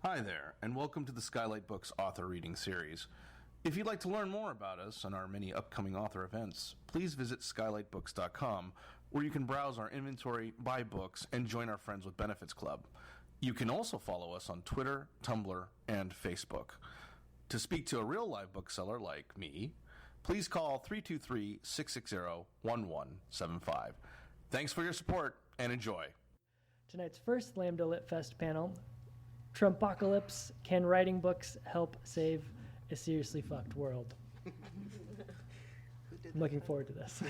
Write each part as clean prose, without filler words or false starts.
Hi there, and welcome to the Skylight Books author reading series. If you'd like to learn more about us and our many upcoming author events, please visit skylightbooks.com, where you can browse our inventory, buy books, and join our Friends with Benefits Club. You can also follow us on Twitter, Tumblr, and Facebook. To speak to a real live bookseller like me, please call 323-660-1175. Thanks for your support, and enjoy. Tonight's first LAMBDA Litfest panel, Trumpocalypse, Can Writing Books Help Save a Seriously Fucked World? I'm looking forward to this.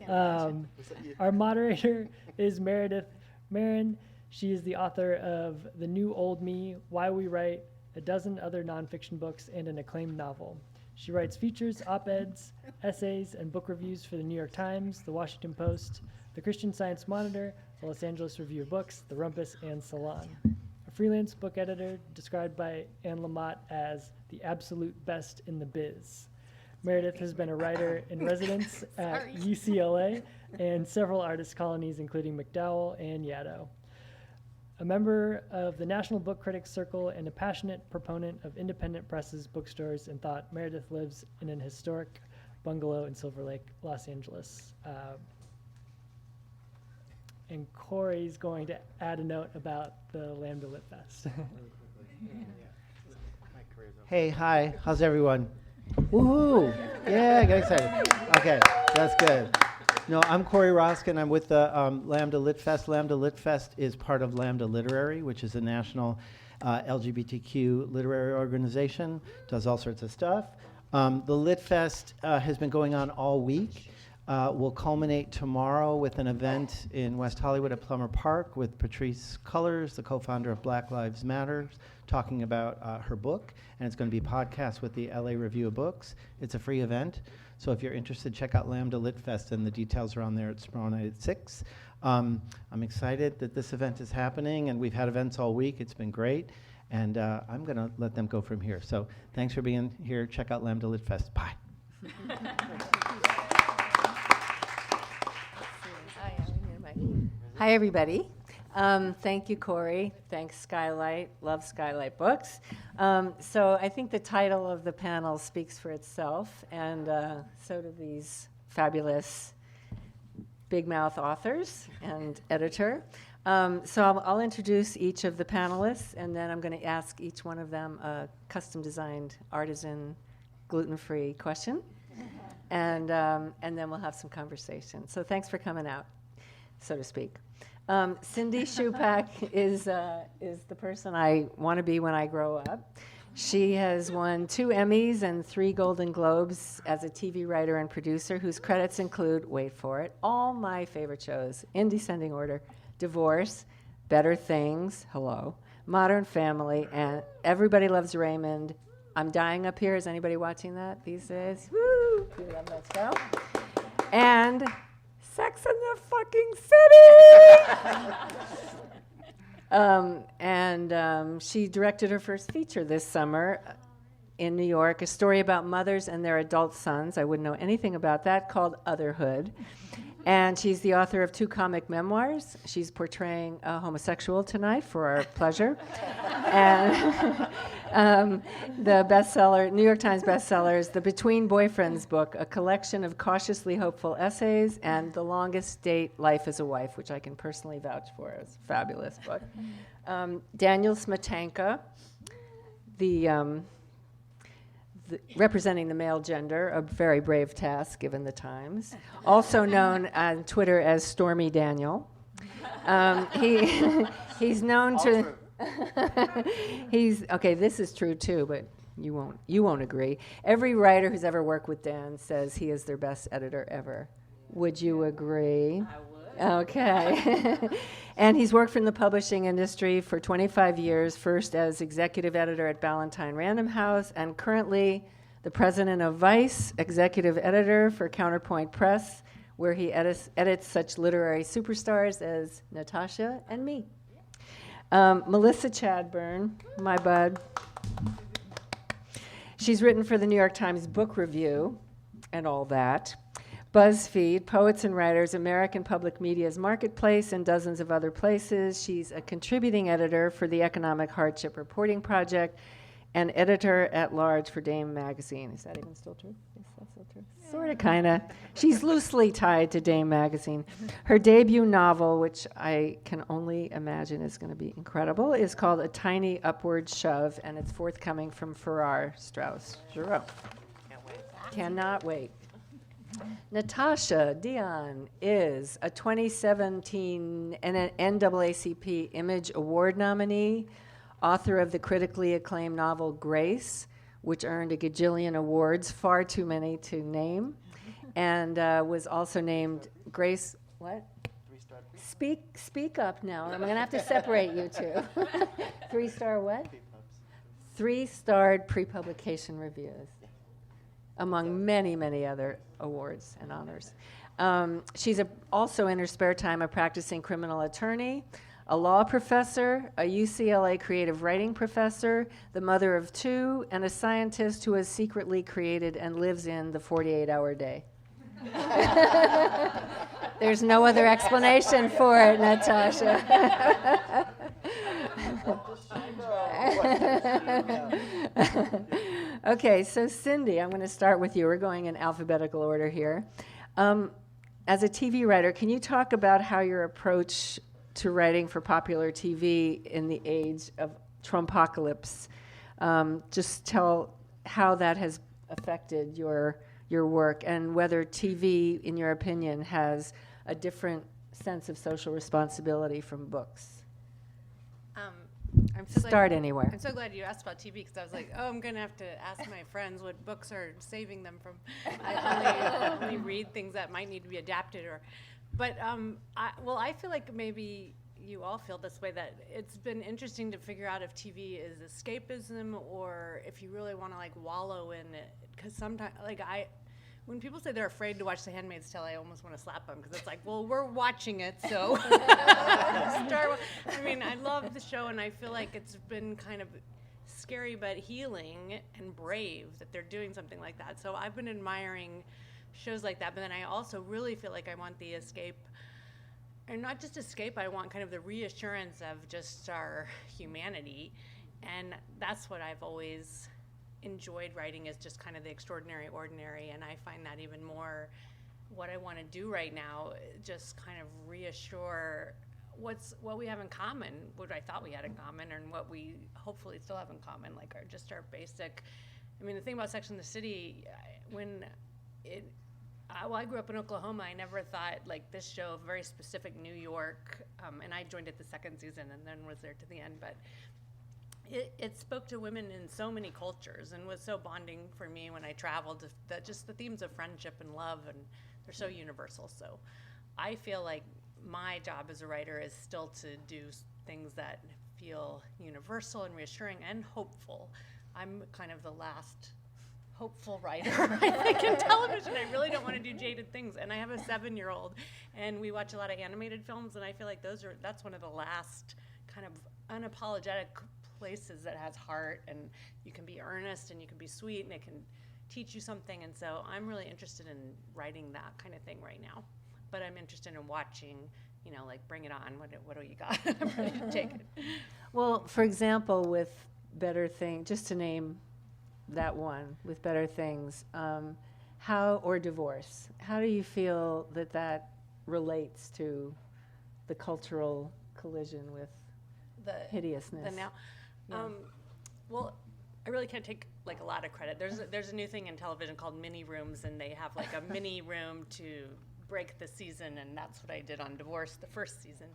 Our moderator is Meredith. Maran, she is the author of The New Old Me, Why We Write, a dozen other nonfiction books, and an acclaimed novel. She writes features, op-eds, essays, and book reviews for the New York Times, the Washington Post, the Christian Science Monitor, the Los Angeles Review of Books, the Rumpus, and Salon. A freelance book editor described by Anne Lamott as the absolute best in the biz. Meredith has been a writer in residence at UCLA and several artist colonies, including MacDowell and Yaddo. A member of the National Book Critics Circle and a passionate proponent of independent presses, bookstores, and thought, Meredith lives in an historic bungalow in Silver Lake, Los Angeles. And Corey's going to add a note about the LAMBDA Litfest. Hey, hi, how's everyone? Woohoo! Yeah, get excited. Okay, that's good. No, I'm Corey Roskin. I'm with the LAMBDA Litfest. LAMBDA Litfest is part of LAMBDA Literary, which is a national LGBTQ literary organization. Does all sorts of stuff. The Litfest has been going on all week. Will culminate tomorrow with an event in West Hollywood at Plummer Park with Patrice Cullors, the co-founder of Black Lives Matter, talking about her book. And it's going to be a podcast with the LA Review of Books. It's a free event. So if you're interested, check out LAMBDA Litfest, and the details are on there. It's tomorrow night at 6. I'm excited that this event is happening, and we've had events all week. It's been great. And I'm going to let them go from here. So thanks for being here. Check out LAMBDA Litfest. Bye. Hi, everybody. Thank you, Corey. Thanks, Skylight. Love Skylight Books. So I think the title of the panel speaks for itself, and so do these fabulous big mouth authors and editor. So I'll introduce each of the panelists, and then I'm going to ask each one of them a custom-designed, artisan, gluten-free question, and then we'll have some conversation. So thanks for coming out, so to speak. Cindy Chupack is the person I want to be when I grow up. She has won 2 Emmys and 3 Golden Globes as a TV writer and producer, whose credits include, wait for it, all my favorite shows, in descending order: Divorce, Better Things, hello, Modern Family, and Everybody Loves Raymond. I'm Dying Up Here. Is anybody watching that these days? Woo! We love that show. And Sex in the fucking City! She directed her first feature this summer in New York, a story about mothers and their adult sons. I wouldn't know anything about that, called Otherhood. And she's the author of 2 comic memoirs. She's portraying a homosexual tonight for our pleasure. And the bestseller, New York Times bestsellers, The Between Boyfriends book, a collection of cautiously hopeful essays, and The Longest Date, Life as a Wife, which I can personally vouch for. It's a fabulous book. Daniel Smentanka, representing the male gender, a very brave task given the times, also known on Twitter as Stormy Daniel. He's known to... okay, this is true too, but you won't agree. Every writer who's ever worked with Dan says he is their best editor ever. Would you agree? I would. Okay. And he's worked in the publishing industry for 25 years, first as executive editor at Ballantine Random House, and currently the president of Vice, executive editor for Counterpoint Press, where he edits such literary superstars as Natashia and me. Melissa Chadburn, my bud. She's written for the New York Times Book Review and all that. BuzzFeed, Poets and Writers, American Public Media's Marketplace, and dozens of other places. She's a contributing editor for the Economic Hardship Reporting Project and editor-at-large for Dame Magazine. Is that even still true? Is that still true? Sort of, kind of. She's loosely tied to Dame Magazine. Her debut novel, which I can only imagine is going to be incredible, is called A Tiny Upward Shove, and it's forthcoming from Farrar, Straus, Giroux. Cannot wait. Natashia Deon is a 2017 NAACP Image Award nominee, author of the critically acclaimed novel Grace, which earned a gajillion awards, far too many to name, and was also named Grace, what? Speak up now. I'm going to have to separate you two. 3-star what? 3-starred pre-publication reviews, among many, many other awards and honors. She's also, in her spare time, a practicing criminal attorney, a law professor, a UCLA creative writing professor, the mother of 2, and a scientist who has secretly created and lives in the 48-hour day. There's no other explanation for it, Natashia. Okay, so Cindy, I'm going to start with you. We're going in alphabetical order here. As a TV writer, can you talk about how your approach to writing for popular TV in the age of Trumpocalypse, just tell how that has affected your work and whether TV, in your opinion, has a different sense of social responsibility from books. I'm so Start glad, anywhere. I'm so glad you asked about TV because I was like, oh, I'm going to have to ask my friends what books are saving them from. I only read things that might need to be adapted. But I feel like maybe you all feel this way, that it's been interesting to figure out if TV is escapism or if you really want to like wallow in it. Because sometimes, when people say they're afraid to watch The Handmaid's Tale, I almost want to slap them because it's like, well, we're watching it, so I mean, I love the show, and I feel like it's been kind of scary but healing and brave that they're doing something like that. So I've been admiring shows like that, but then I also really feel like I want the escape, and not just escape, I want kind of the reassurance of just our humanity, and that's what I've always enjoyed writing, is just kind of the extraordinary ordinary, and I find that even more what I want to do right now, just kind of reassure what we have in common, what I thought we had in common, and what we hopefully still have in common, like our basic. I mean, the thing about Sex and the City, I grew up in Oklahoma. I never thought like this show, very specific New York, and I joined it the second season and then was there to the end, but it spoke to women in so many cultures and was so bonding for me when I traveled. Just the themes of friendship and love, and they're so universal. So I feel like my job as a writer is still to do things that feel universal and reassuring and hopeful. I'm kind of the last hopeful writer, I think, in television. I really don't want to do jaded things. And I have a 7-year-old, and we watch a lot of animated films, and I feel like that's one of the last kind of unapologetic places that has heart, and you can be earnest and you can be sweet, and it can teach you something. And so I'm really interested in writing that kind of thing right now. But I'm interested in watching, like, bring it on. What do you got? I'm ready to take it. Well, for example, with Better Things, just to name that one, with Better Things, or Divorce, how do you feel that relates to the cultural collision with the hideousness? Yeah. Well, I really can't take like a lot of credit. There's a new thing in television called mini rooms, and they have like a mini room to break the season, and that's what I did on Divorce, the first season.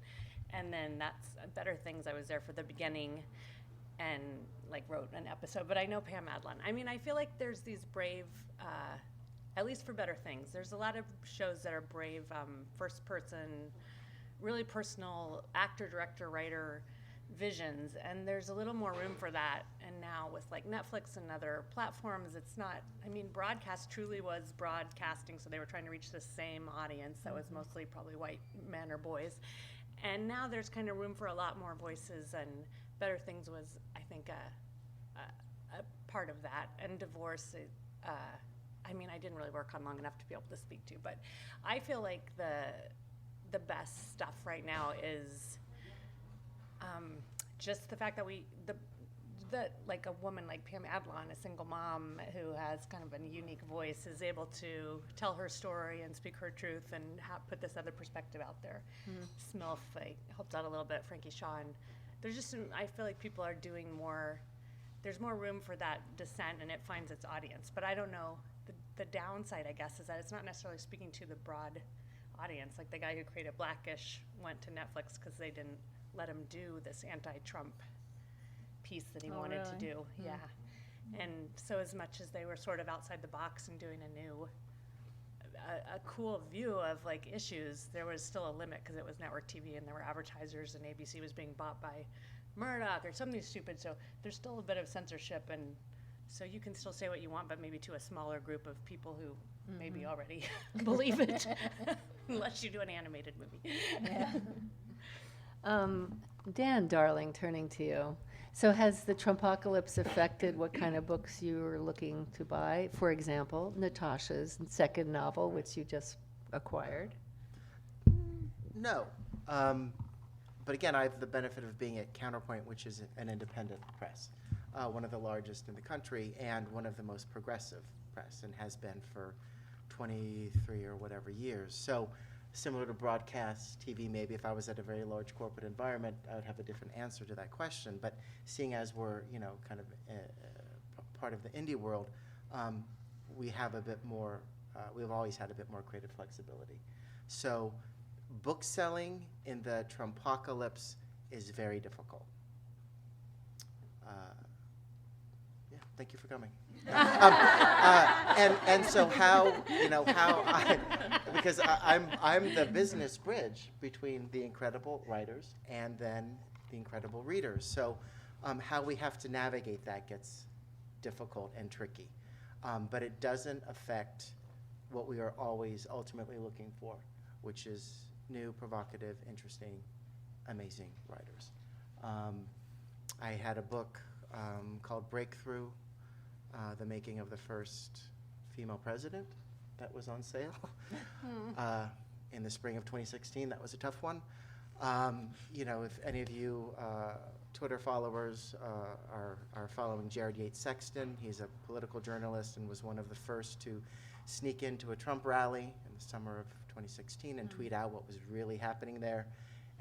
And then that's Better Things. I was there for the beginning and like wrote an episode, but I know Pam Adlon. I mean, I feel like there's these brave, at least for Better Things, there's a lot of shows that are brave, first person, really personal actor, director, writer visions, and there's a little more room for that. And now with like Netflix and other platforms, it's not, I mean, broadcast truly was broadcasting, so they were trying to reach the same audience that was mostly probably white men or boys. And now there's kind of room for a lot more voices, and Better Things was, I think, a part of that. And Divorce, I mean, I didn't really work on long enough to be able to speak to, but I feel like the best stuff right now is just the fact that that like a woman like Pam Adlon, a single mom who has kind of a unique voice, is able to tell her story and speak her truth and put this other perspective out there. Smilf helped out a little bit, Frankie Shaw, and there's just I feel like people are doing more. There's more room for that dissent, and it finds its audience. But I don't know. The downside, I guess, is that it's not necessarily speaking to the broad audience. Like the guy who created Blackish went to Netflix because they didn't let him do this anti-Trump piece that he wanted to do. Yeah. And so as much as they were sort of outside the box and doing a cool view of like issues, there was still a limit because it was network TV and there were advertisers and ABC was being bought by Murdoch or something stupid. So there's still a bit of censorship, and so you can still say what you want, but maybe to a smaller group of people who maybe already believe it, unless you do an animated movie. Yeah. Dan, darling, turning to you. So has the Trumpocalypse affected what kind of books you are looking to buy? For example, Natasha's second novel, which you just acquired. No. But again, I have the benefit of being at Counterpoint, which is an independent press, one of the largest in the country and one of the most progressive press, and has been for 23 or whatever years. So similar to broadcast TV, maybe if I was at a very large corporate environment, I would have a different answer to that question. But seeing as we're, kind of part of the indie world, we have a bit more, we've always had a bit more creative flexibility. So book selling in the Trumpocalypse is very difficult. Yeah, thank you for coming. And so how I, because I'm the business bridge between the incredible writers and then the incredible readers. So how we have to navigate that gets difficult and tricky. But it doesn't affect what we are always ultimately looking for, which is new, provocative, interesting, amazing writers. I had a book called Breakthrough, the making of the first female president, that was on sale in the spring of 2016. That was a tough one. If any of you Twitter followers are following Jared Yates Sexton, he's a political journalist and was one of the first to sneak into a Trump rally in the summer of 2016 and tweet out what was really happening there.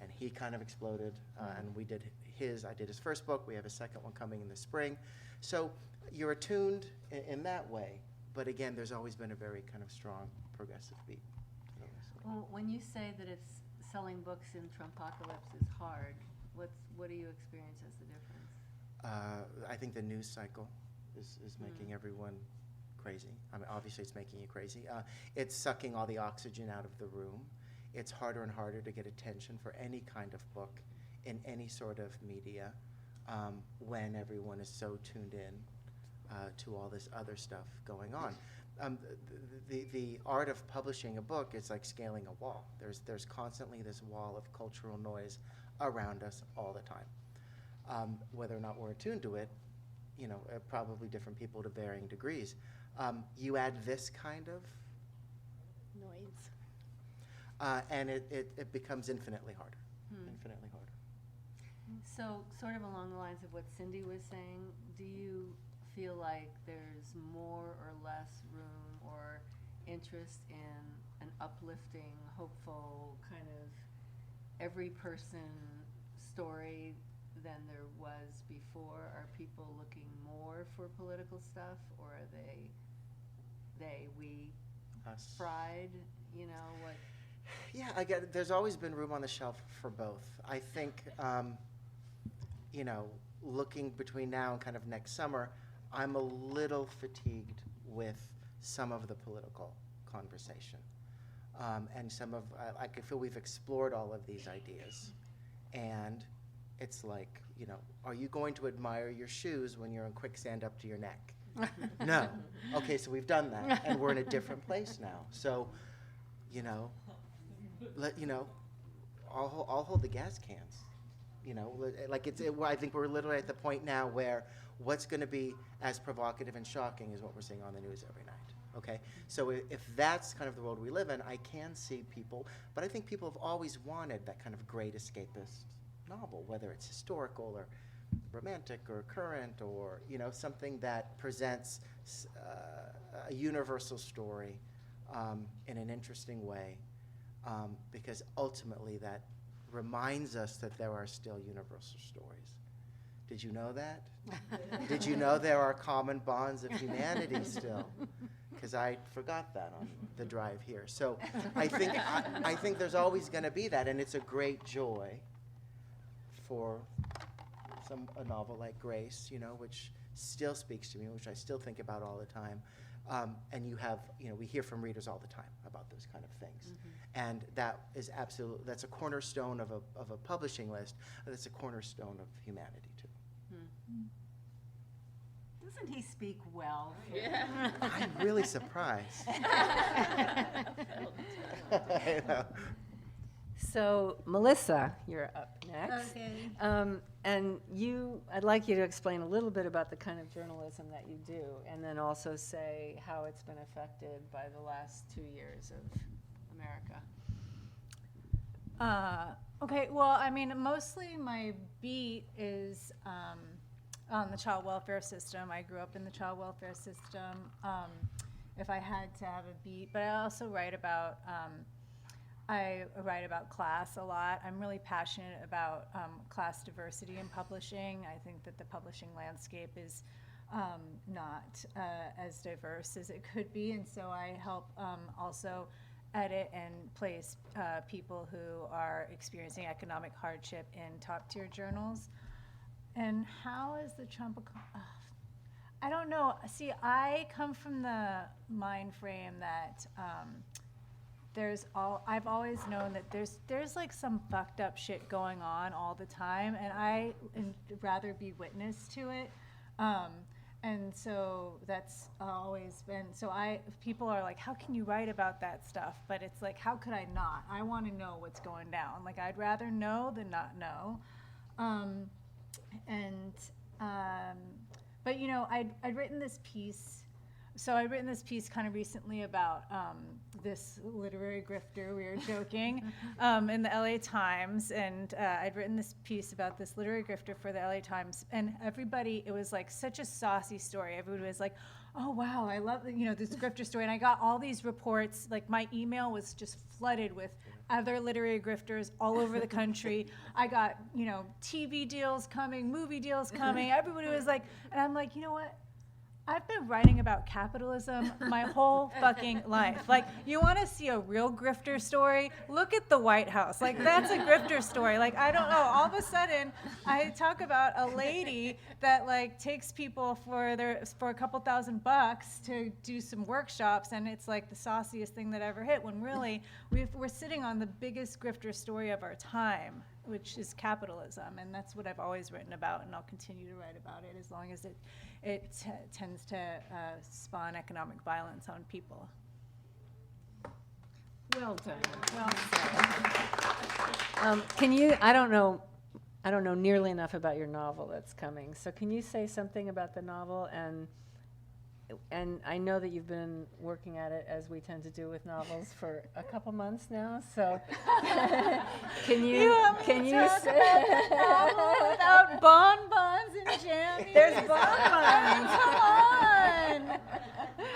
And he kind of exploded, and I did his first book. We have a second one coming in the spring. So you're attuned in that way, but again, there's always been a very kind of strong progressive beat. Well, when you say that it's selling books in Trumpocalypse is hard, what do you experience as the difference? I think the news cycle is making everyone crazy. I mean, obviously it's making you crazy. It's sucking all the oxygen out of the room. It's harder and harder to get attention for any kind of book in any sort of media when everyone is so tuned in to all this other stuff going on. The art of publishing a book is like scaling a wall. There's constantly this wall of cultural noise around us all the time. Whether or not we're attuned to it, probably different people to varying degrees. You add this kind of Noise. and it becomes infinitely harder. Infinitely harder. So sort of along the lines of what Cindy was saying, do you feel like there's more or less room or interest in an uplifting, hopeful, kind of every person story than there was before? Are people looking more for political stuff, or are we Us. fried? What? Yeah, I get it. There's always been room on the shelf for both. I think, looking between now and kind of next summer, I'm a little fatigued with some of the political conversation. And I could feel we've explored all of these ideas. And it's like, are you going to admire your shoes when you're in quicksand up to your neck? No. Okay, so we've done that, and we're in a different place now. So, I'll hold the gas cans. I think we're literally at the point now where what's going to be as provocative and shocking is what we're seeing on the news every night. Okay, so if that's kind of the world we live in, I can see people, but I think people have always wanted that kind of great escapist novel, whether it's historical or romantic or current, or something that presents a universal story in an interesting way, because ultimately that reminds us that there are still universal stories. Did you know that? Did you know there are common bonds of humanity still? Because I forgot that on the drive here. So I think there's always going to be that, and it's a great joy for a novel like Grace, which still speaks to me, which I still think about all the time. And we hear from readers all the time about those kind of things. Mm-hmm. And that is that's a cornerstone of a publishing list. That's a cornerstone of humanity, too. Doesn't he speak well? Yeah. I'm really surprised. I know. So, Melissa, you're up next. Okay. And I'd like you to explain a little bit about the kind of journalism that you do, and then also say how it's been affected by the last 2 years of America. Okay, well, I mean, mostly my beat is on the child welfare system. I grew up in the child welfare system. If I had to have a beat, but I also write about class a lot. I'm really passionate about class diversity in publishing. I think that the publishing landscape is not as diverse as it could be, and so I help also edit and place people who are experiencing economic hardship in top-tier journals. And how is the Trumpocalypse? I don't know. See, I come from the mind frame that I've always known that there's like some fucked up shit going on all the time, and I'd rather be witness to it. And so that's always been, people are like, how can you write about that stuff? But it's like, how could I not? I want to know what's going down. Like, I'd rather know than not know. But I'd written this piece. So I'd written this piece kind of recently about this literary grifter, we were joking, in the LA Times. And I'd written this piece about this literary grifter for the LA Times. And it was like such a saucy story. Everybody was like, oh, wow, I love this grifter story. And I got all these reports. Like, my email was just flooded with other literary grifters all over the country. I got, TV deals coming, movie deals coming. Everybody was like, and I'm like, you know what? I've been writing about capitalism my whole fucking life. Like, you want to see a real grifter story? Look at the White House. Like, that's a grifter story. Like, I don't know. All of a sudden, I talk about a lady that like takes people for a couple $1,000 to do some workshops, and it's like the sauciest thing that ever hit. When really, we're sitting on the biggest grifter story of our time, which is capitalism, and that's what I've always written about, and I'll continue to write about it as long as it tends to spawn economic violence on people. Well done. Well said. Can you? I don't know nearly enough about your novel that's coming. So can you say something about the novel? And I know that you've been working at it, as we tend to do with novels, for a couple months now. So can you say about the novel without bonbons and jammies? There's bonbons. Come on.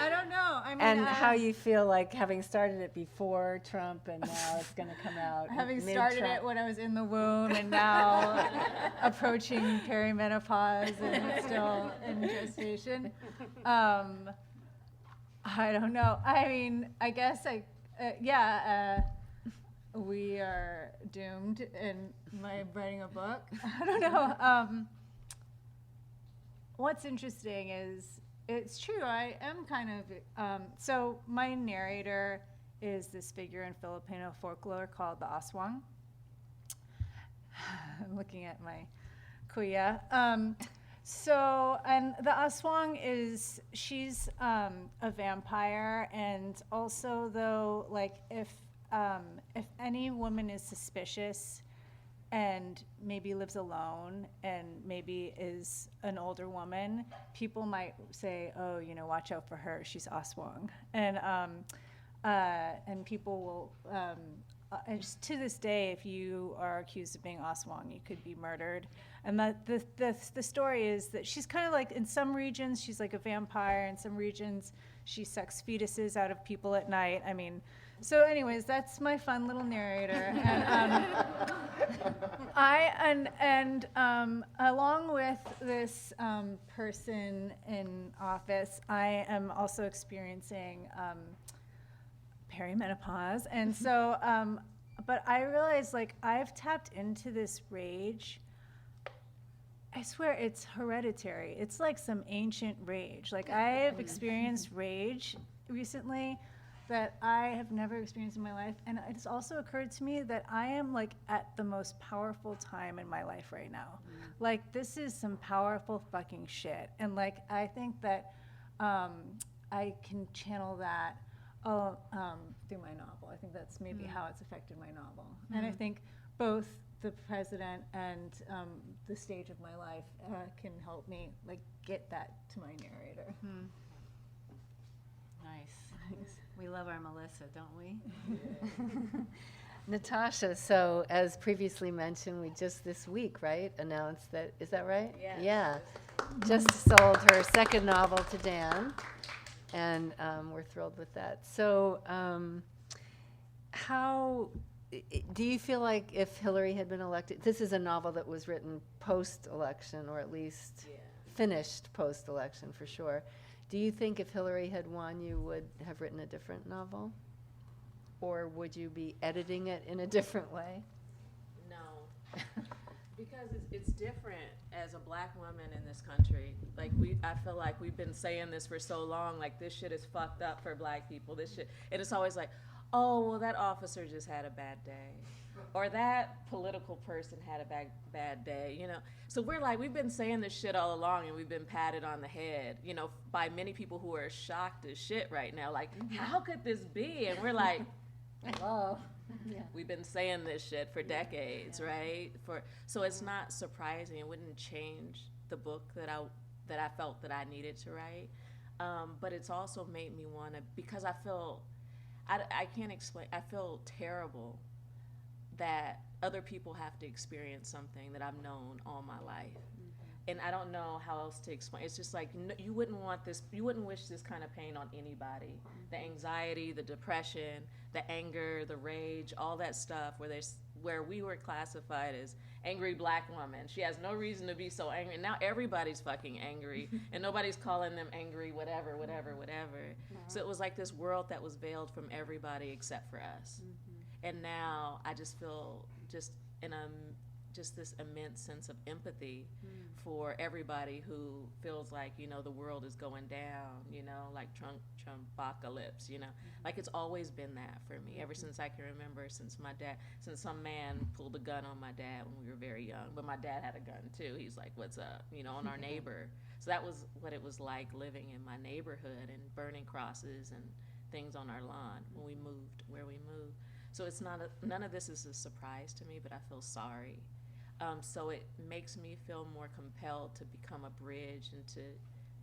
I don't know. I mean, and how you feel like having started it before Trump, and now it's going to come out. Having started it when I was in the womb, and now approaching perimenopause and it's still in gestation. I don't know. I mean, I guess we are doomed. And am I writing a book? I don't know. What's interesting is, it's true, I am kind of, so my narrator is this figure in Filipino folklore called the aswang. I'm looking at my kuya. And the aswang she's a vampire, and also, though, like, if any woman is suspicious, and maybe lives alone and maybe is an older woman, people might say, oh, you know, watch out for her, she's Aswang. And people will, and just to this day, if you are accused of being Aswang, you could be murdered. And the story is that she's kind of like, in some regions, she's like a vampire. In some regions, she sucks fetuses out of people at night. I mean, so anyways, that's my fun little narrator. And along with this person in office, I am also experiencing perimenopause. And so, but I realized, like, I've tapped into this rage. I swear it's hereditary. It's like some ancient rage. Like, I have experienced rage recently that I have never experienced in my life. And it's also occurred to me that I am, like, at the most powerful time in my life right now. Like, this is some powerful fucking shit. And, like, I think that I can channel that through my novel. I think that's maybe how it's affected my novel. And I think both the president and the stage of my life can help me, like, get that to my narrator. Nice. We love our Melissa, don't we? Natasha, so as previously mentioned, we just this week, right, announced that, is that right? Yes. Yeah. Just sold her second novel to Dan, and we're thrilled with that. So how do you feel like if Hillary had been elected, this is a novel that was written post-election, or at least finished post-election for sure. Do you think if Hillary had won, you would have written a different novel? Or would you be editing it in a different way? No, because it's different as a black woman in this country. Like, I feel like we've been saying this for so long, like, this shit is fucked up for black people, this shit. And it's always like, oh, well, that officer just had a bad day. Or that political person had a bad day, you know? So we're like, we've been saying this shit all along, and we've been patted on the head, you know, by many people who are shocked as shit right now. Like, how could this be? And we're like, Hello. Yeah. we've been saying this shit for decades, right? So it's not surprising. It wouldn't change the book that I felt that I needed to write. But it's also made me want to, because I feel, I can't explain, I feel terrible that other people have to experience something that I've known all my life. And I don't know how else to explain. It's just like, you wouldn't want this, you wouldn't wish this kind of pain on anybody. The anxiety, the depression, the anger, the rage, all that stuff where we were classified as angry black woman. She has no reason to be so angry. Now everybody's fucking angry and nobody's calling them angry, whatever. So it was like this world that was veiled from everybody except for us. And now I just feel just this immense sense of empathy for everybody who feels like, you know, the world is going down, you know, like Trumpocalypse, you know. Like, it's always been that for me, ever since I can remember, since some man pulled a gun on my dad when we were very young. But my dad had a gun too. He's like, what's up, you know, on our neighbor. So that was what it was like living in my neighborhood and burning crosses and things on our lawn when we moved where we moved. So it's none of this is a surprise to me, but I feel sorry. So it makes me feel more compelled to become a bridge into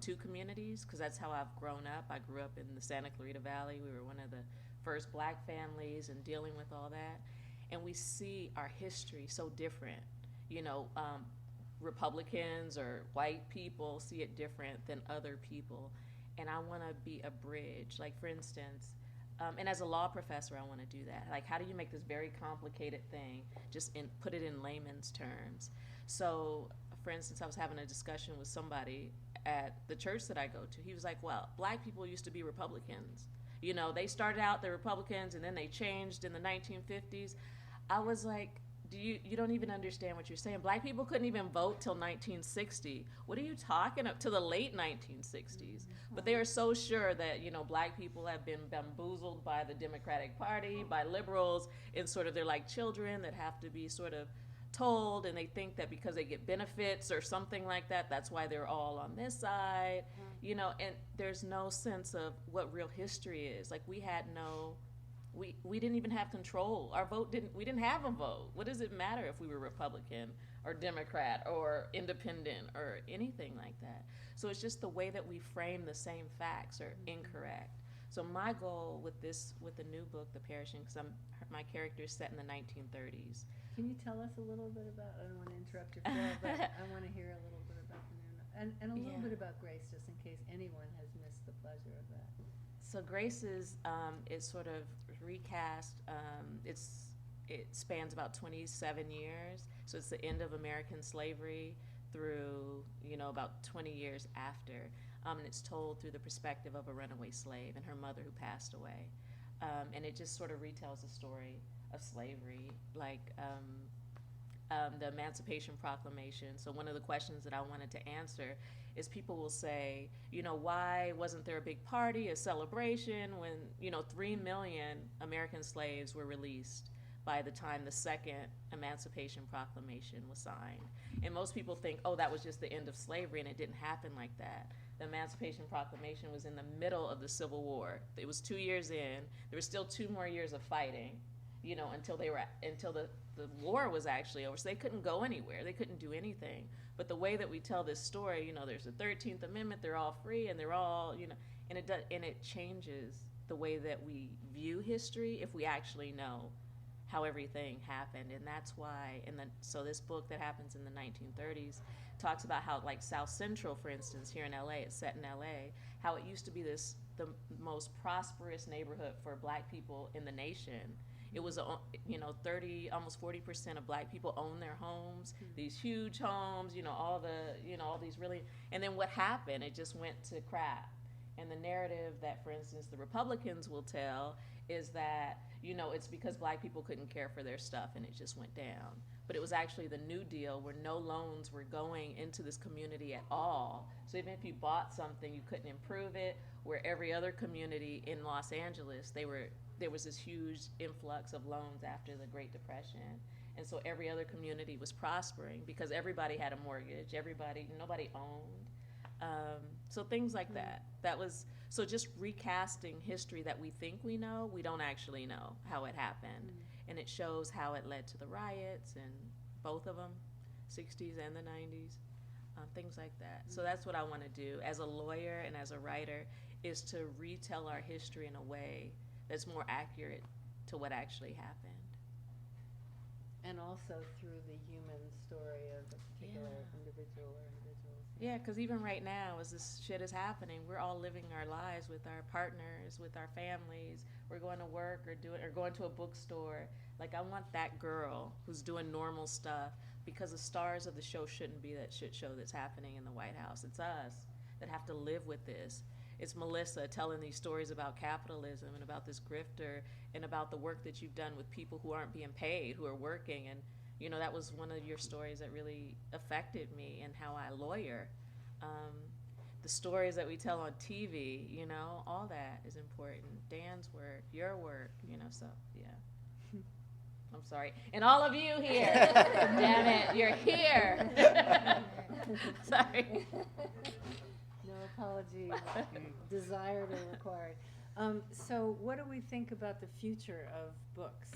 two communities, because that's how I've grown up. I grew up in the Santa Clarita Valley. We were one of the first black families and dealing with all that. And we see our history so different. You know, Republicans or white people see it different than other people. And I want to be a bridge. Like, for instance, and as a law professor, I want to do that. Like, how do you make this very complicated thing put it in layman's terms? So, for instance, I was having a discussion with somebody at the church that I go to. He was like, well, black people used to be Republicans. You know, they started out, they're Republicans, and then they changed in the 1950s. I was like, you don't even understand what you're saying. Black people couldn't even vote till 1960. What are you talking about? To the late 1960s. But they are so sure that, you know, black people have been bamboozled by the Democratic Party, by liberals, and sort of they're like children that have to be sort of told, and they think that because they get benefits or something like that, that's why they're all on this side, you know, and there's no sense of what real history is. Like, we had no we didn't even have control. We didn't have a vote. What does it matter if we were Republican or Democrat or independent or anything like that? So it's just the way that we frame the same facts are incorrect. So my goal with the new book, The Perishing, because my character is set in the 1930s. Can you tell us a little bit about, I don't want to interrupt your flow, but I want to hear a little bit about the new, and a little bit about Grace, just in case anyone has missed the pleasure of that. So Grace is sort of recast. It spans about 27 years. So it's the end of American slavery through, about 20 years after. And it's told through the perspective of a runaway slave and her mother who passed away. And it just sort of retells the story of slavery, like the Emancipation Proclamation. So one of the questions that I wanted to answer is people will say, why wasn't there a big party, a celebration when, 3 million American slaves were released by the time the second Emancipation Proclamation was signed? And most people think, oh, that was just the end of slavery, and it didn't happen like that. The Emancipation Proclamation was in the middle of the Civil War. It was 2 years in. There were still 2 more years of fighting, until the war was actually over. So they couldn't go anywhere. They couldn't do anything. But the way that we tell this story, there's the 13th Amendment. They're all free, and they're all, and it changes the way that we view history if we actually know how everything happened. And that's why, so this book that happens in the 1930s talks about how, like, South Central, for instance, here in LA, it's set in LA, how it used to be the most prosperous neighborhood for Black people in the nation. It was, almost 40% of Black people own their homes, these huge homes, all these really, and then what happened? It just went to crap. And the narrative that, for instance, the Republicans will tell is that, it's because Black people couldn't care for their stuff and it just went down. But it was actually the New Deal where no loans were going into this community at all. So even if you bought something, you couldn't improve it, where every other community in Los Angeles, there was this huge influx of loans after the Great Depression. And so every other community was prospering because everybody had a mortgage, nobody owned. So things like that. So just recasting history that we think we know, we don't actually know how it happened. And it shows how it led to the riots, and both of them, 60s and the 90s, things like that. So that's what I want to do as a lawyer and as a writer, is to retell our history in a way that's more accurate to what actually happened. And also through the human story of a particular individual or individuals. Yeah, because even right now, as this shit is happening, we're all living our lives with our partners, with our families. We're going to work or going to a bookstore. Like, I want that girl who's doing normal stuff, because the stars of the show shouldn't be that shit show that's happening in the White House. It's us that have to live with this. It's Melissa telling these stories about capitalism and about this grifter and about the work that you've done with people who aren't being paid, who are working. And, that was one of your stories that really affected me and how I lawyer. The stories that we tell on TV, all that is important. Dan's work, your work, so, yeah. I'm sorry. And all of you here, damn it, you're here. Sorry. No apology, desired or required. So what do we think about the future of books?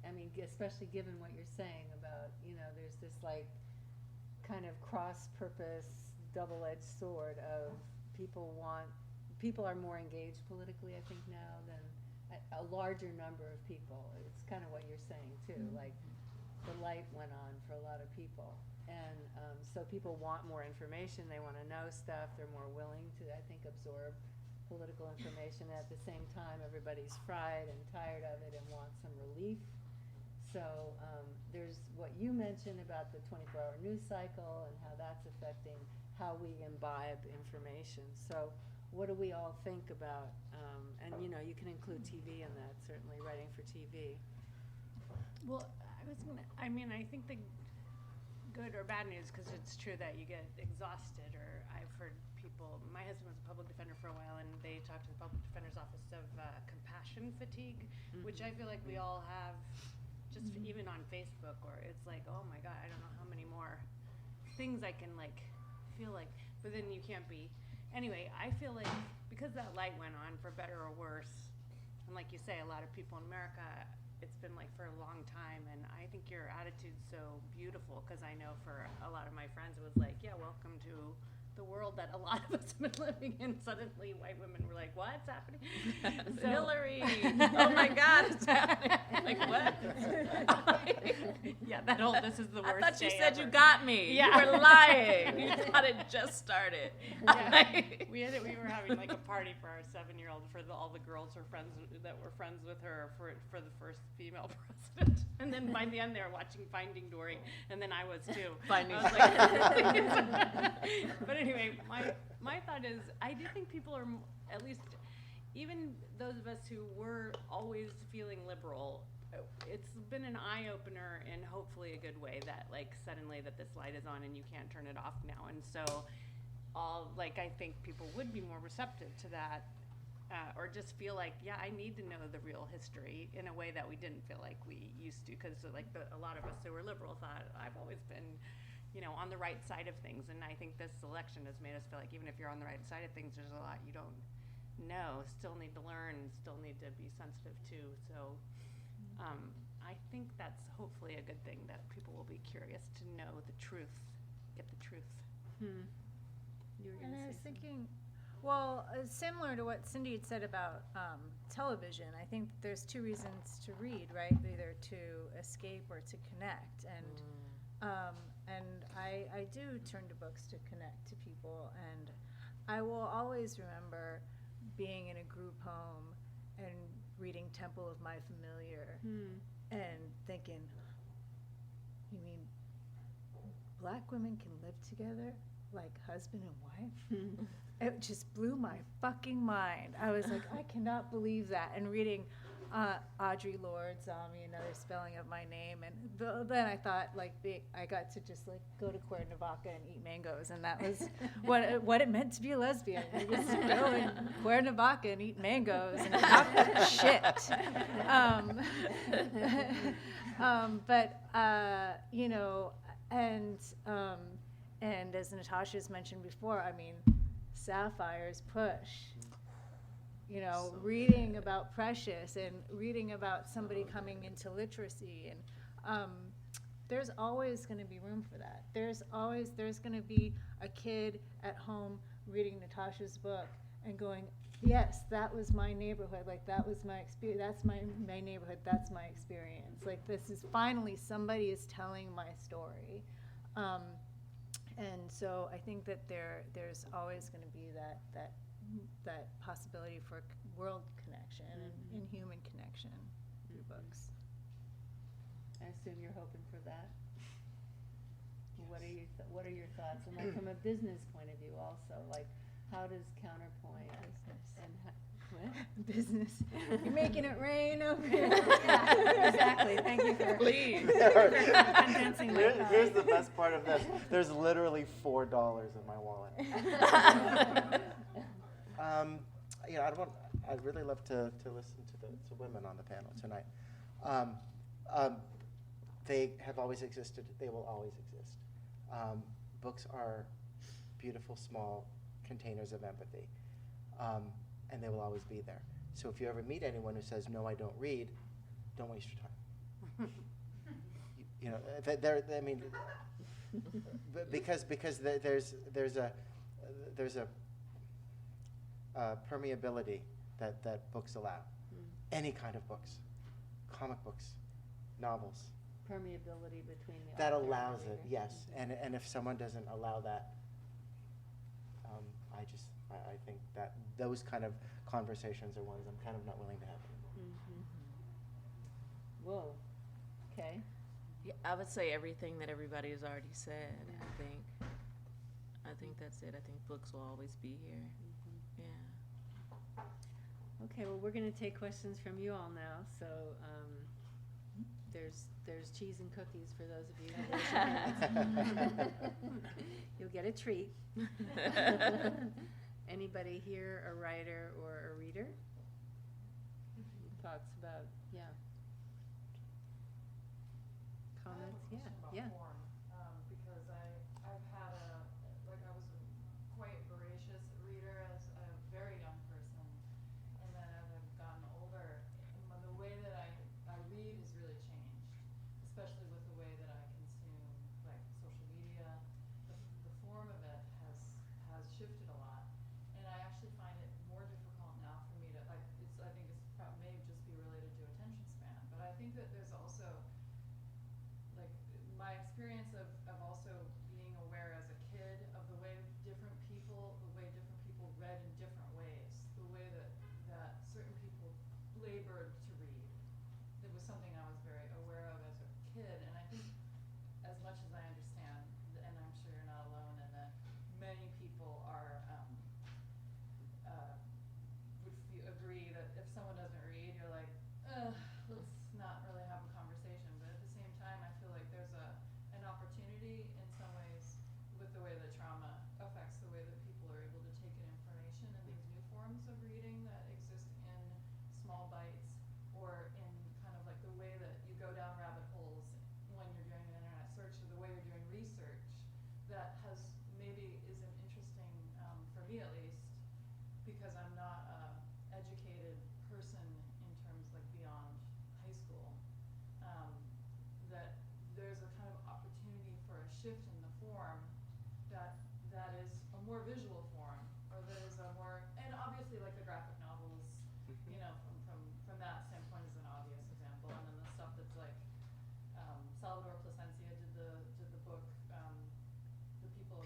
I mean, especially given what you're saying about, there's this kind of cross-purpose, double-edged sword of people are more engaged politically, I think, now than a larger number of people. It's kind of what you're saying, too. Like, the light went on for a lot of people. And so people want more information. They want to know stuff. They're more willing to, I think, absorb political information. At the same time, everybody's fried and tired of it and wants some relief. So there's what you mentioned about the 24-hour news cycle and how that's affecting how we imbibe information. So what do we all think about? And, you can include TV in that, certainly writing for TV. Well, I think the good or bad news, because it's true that you get exhausted, or I've heard people, my husband was a public defender for a while, and they talked to the public defender's office of compassion fatigue, which I feel like we all have, just even on Facebook, or it's like, oh my God, I don't know how many more things I can feel like, but then you can't be, anyway, I feel like because that light went on, for better or worse, and like you say, a lot of people in America, it's been like for a long time, and I think your attitude's so beautiful, because I know for a lot of my friends it was like, yeah, welcome to the world that a lot of us have been living in. Suddenly white women were like, what's happening? So, Hillary, oh my God, it's happening. Like, what? yeah, that whole this is the worst I thought you day said ever. you got me. Yeah. You were lying. You thought it just started. Yeah. we were having like a party for our 7-year-old for all the girls that were friends with her for the first female president. And then by the end they were watching Finding Dory, and then I was too. Finding I was like, but anyway, my thought is, I do think people are, at least even those of us who were always feeling liberal, it's been an eye-opener in hopefully a good way, that like suddenly that this light is on and you can't turn it off now. And so I think people would be more receptive to that, or just feel like, yeah, I need to know the real history in a way that we didn't feel like we used to, because a lot of us who were liberal thought, I've always been, on the right side of things. And I think this election has made us feel like even if you're on the right side of things, there's a lot you don't know, still need to learn, still need to be sensitive to. So I think that's hopefully a good thing, that people will be curious to know the truth, get the truth. You were And gonna I was say something. thinking, well, similar to what Cindy had said about television, I think there's two reasons to read, right? Either to escape or to connect. And I do turn to books to connect to people. And I will always remember being in a group home and reading Temple of My Familiar and thinking, you mean black women can live together like husband and wife? It just blew my fucking mind. I was like, I cannot believe that. And reading Audre Lorde's Another Spelling of My Name, and then I thought, I got to just go to Cuernavaca and eat mangoes, and that was what it meant to be a lesbian. It was to go in Cuernavaca and eat mangoes and talk shit. And as Natasha's mentioned before, Sapphire's push. Reading about Precious and reading about somebody coming into literacy, and there's always going to be room for that. There's going to be a kid at home reading Natasha's book and going, yes, that was my neighborhood. That was my experience. That's my neighborhood. That's my experience. This is finally somebody is telling my story. And so I think that there's always going to be that possibility for world connection and human connection through books. I assume you're hoping for that. What are your thoughts? And from a business point of view, also, how does Counterpoint Business. You're making it rain over here. Yeah, exactly. Thank you for condensing my thoughts. Here's the best part of this. There's literally $4 in my wallet. I'd really love to listen to women on the panel tonight. They have always existed. They will always exist. Books are beautiful, small containers of empathy, and they will always be there. So if you ever meet anyone who says, "No, I don't read," don't waste your time. Because there's a permeability that books allow. Any kind of books, comic books, novels. Permeability between the That author allows and it, reader. yes. And if someone doesn't allow that, I think that those kind of conversations are ones I'm kind of not willing to have. Whoa. Okay. Yeah, I would say everything that everybody has already said. I think that's it. I think books will always be here. Yeah. Okay, well, we're going to take questions from you all now. So there's cheese and cookies for those of you who raise your hands. You'll get a treat. Anybody here a writer or a reader? Thoughts about, comments? Yeah. Because I've had I was a quite voracious reader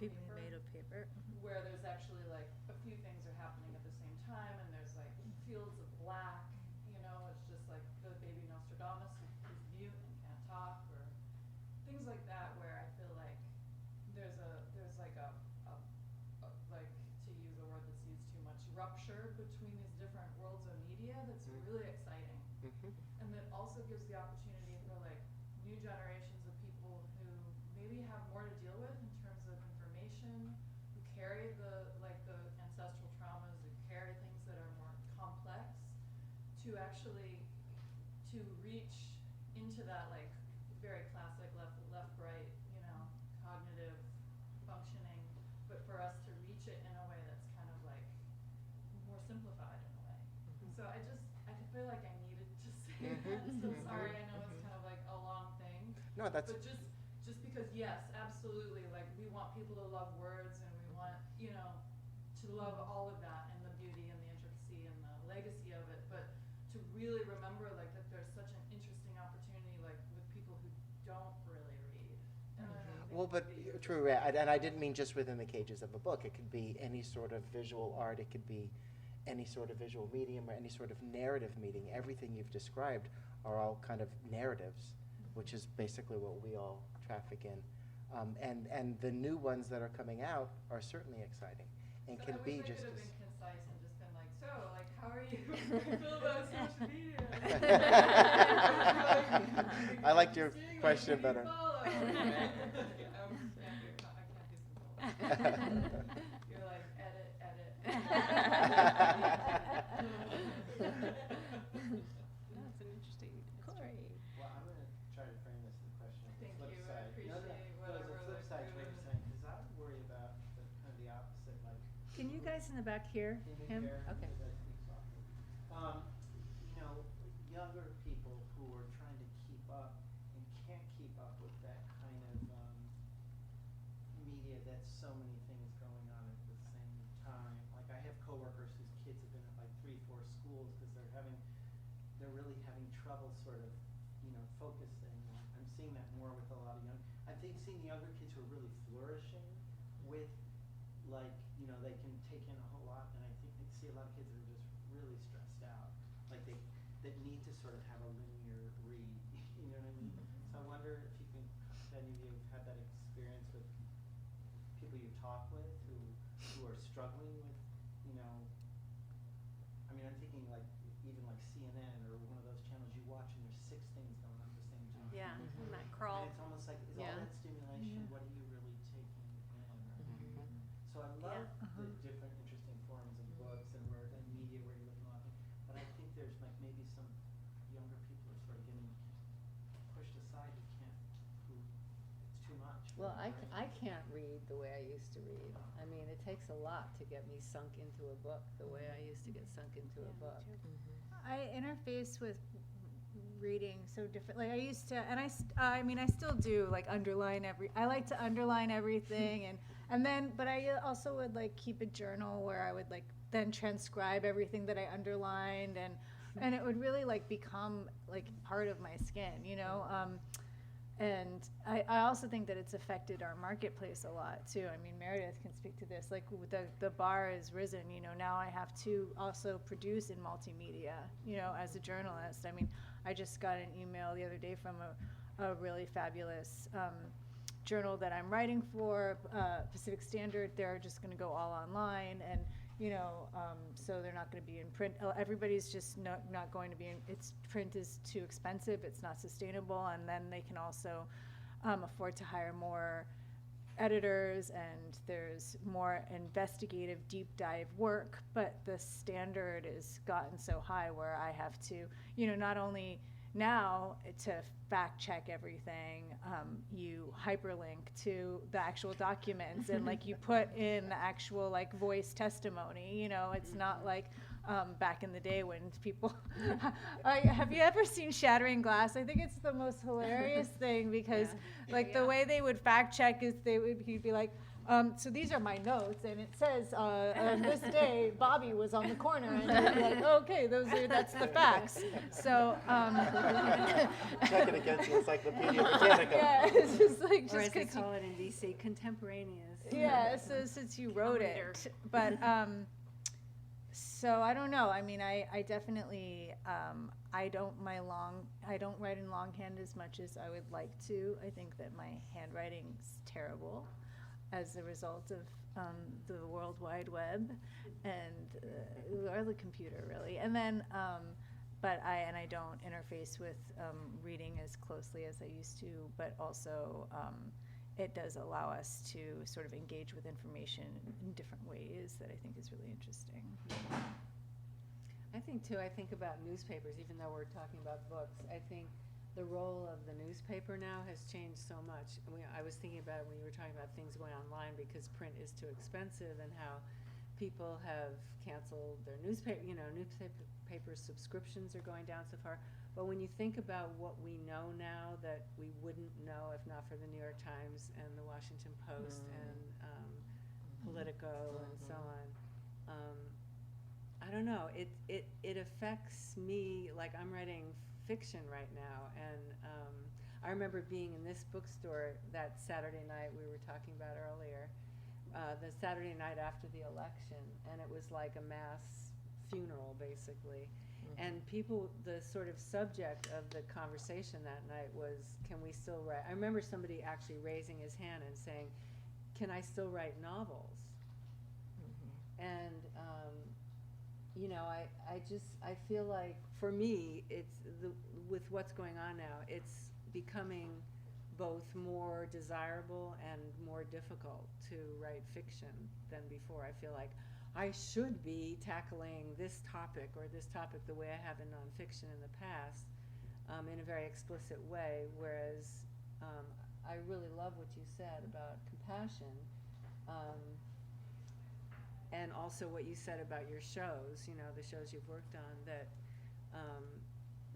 People made of paper. where there's actually like a few things are happening at the same time, and there's like fields of black, you know, it's just like the baby Nostradamus who's mute and can't talk, or things like that, where I feel like there's like a like, to use a word that's used too much, rupture between these different worlds of media that's really exciting. And that also gives the opportunity for like new generations of people who maybe have more to deal with in terms of information, who carry the ancestral traumas, who carry things that are more complex, to actually to reach into that like very classic left right, you know, cognitive functioning, but for us to reach it in a way that's kind of like more simplified in a way. So I feel like I needed to say that. So sorry, I know it's kind of like a long thing. No, that's. But just because, yes, absolutely, like we want people to love words, and we want, you know, to love all of that and the beauty and the intricacy and the legacy of it, but to really remember like that there's such an interesting opportunity like with people who don't really read. Well, but true, and I didn't mean just within the cages of a book. It could be any sort of visual art. It could be any sort of visual medium or any sort of narrative medium. Everything you've described are all kind of narratives, which is basically what we all traffic in. And the new ones that are coming out are certainly exciting and So can I be wish I just could have as. been concise and just been like, so, like, how are you feel about social media? I liked your question better. I can't do simple. You're like, edit. That's an interesting Corey. Well, I'm going to try to frame this the question of the Thank flip you, I side. appreciate There's a whatever, flip like, side to what doing. you're saying, because I worry about kind of the opposite, like. Can you guys in the back hear him? Okay. You know, younger people who are trying to keep up and can't keep up with that kind of media that's so many things going on at the same time. Like I have coworkers whose kids have been at like 3-4 schools because they're really having trouble sort of, you know, focusing. I'm seeing that more with a lot of seeing the younger kids who are really flourishing with, like, you know, they can take in a whole lot, and I think they see a lot of kids that are just really stressed out, like that need to sort of have a linear read, you know what I mean? So I wonder if you can, if any of you have had that experience with people you talk with who are struggling with, you know, I mean, I'm thinking like, even like CNN or one of those channels you watch and there's 6 things going on at the same time. Yeah, and that And crawl. it's almost like, is Yeah. all that stimulation, what are you really taking in? So I love the different interesting forms of books and media where you're looking at a lot of things, but I think there's like maybe some younger people are sort of getting pushed aside it's too much. Well, I can't read the way I used to read. I mean, it takes a lot to get me sunk into a book the way I used to get sunk into a book. I interface with reading so differently. I used to, and I mean, I still do like underline I like to underline everything and then, but I also would like keep a journal where I would like then transcribe everything that I underlined and it would really like become like part of my skin, you know? And I also think that it's affected our marketplace a lot too. I mean, Meredith can speak to this. Like the bar has risen. You know, now I have to also produce in multimedia. You know, as a journalist. I mean, I just got an email the other day from a really fabulous journal that I'm writing for, Pacific Standard. They're just going to go all online, and you know, so they're not going to be in print. Everybody's just not going to be in. Print is too expensive. It's not sustainable, and then they can also afford to hire more editors, and there's more investigative, deep dive work. But the standard has gotten so high where I have to, you know, not only now to fact check everything, you hyperlink to the actual documents and like you put in the actual like voice testimony, you know, it's not like back in the day when people, have you ever seen Shattering Glass? I think it's the most hilarious thing because like the way they would fact check is he'd be like, So these are my notes, and it says on this day Bobby was on the corner, and I'm like, okay, that's the facts. So check it against the Encyclopedia Britannica. yeah, it's just like Or as they because call it in DC, contemporaneous. yeah, so since you wrote it, but so I don't know. I mean, I definitely I don't write in longhand as much as I would like to. I think that my handwriting's terrible as a result of the World Wide Web and or the computer really. And then but I don't interface with reading as closely as I used to, but also it does allow us to sort of engage with information in different ways that I think is really interesting. I think too, I think about newspapers, even though we're talking about books. I think the role of the newspaper now has changed so much. I was thinking about it when you were talking about things going online because print is too expensive and how people have canceled their newspaper subscriptions are going down so far. But when you think about what we know now that we wouldn't know if not for the New York Times and the Washington Post and Politico and so on, I don't know. It affects me. Like I'm writing fiction right now, and I remember being in this bookstore that Saturday night we were talking about earlier, the Saturday night after the election, and it was like a mass funeral basically. And people, the sort of subject of the conversation that night was, can we still write? I remember somebody actually raising his hand and saying, can I still write novels? And you know, I feel like for me, it's with what's going on now, it's becoming both more desirable and more difficult to write fiction than before. I feel like I should be tackling this topic or this topic the way I have in nonfiction in the past, in a very explicit way, whereas I really love what you said about compassion. And also what you said about your shows, you know, the shows you've worked on, that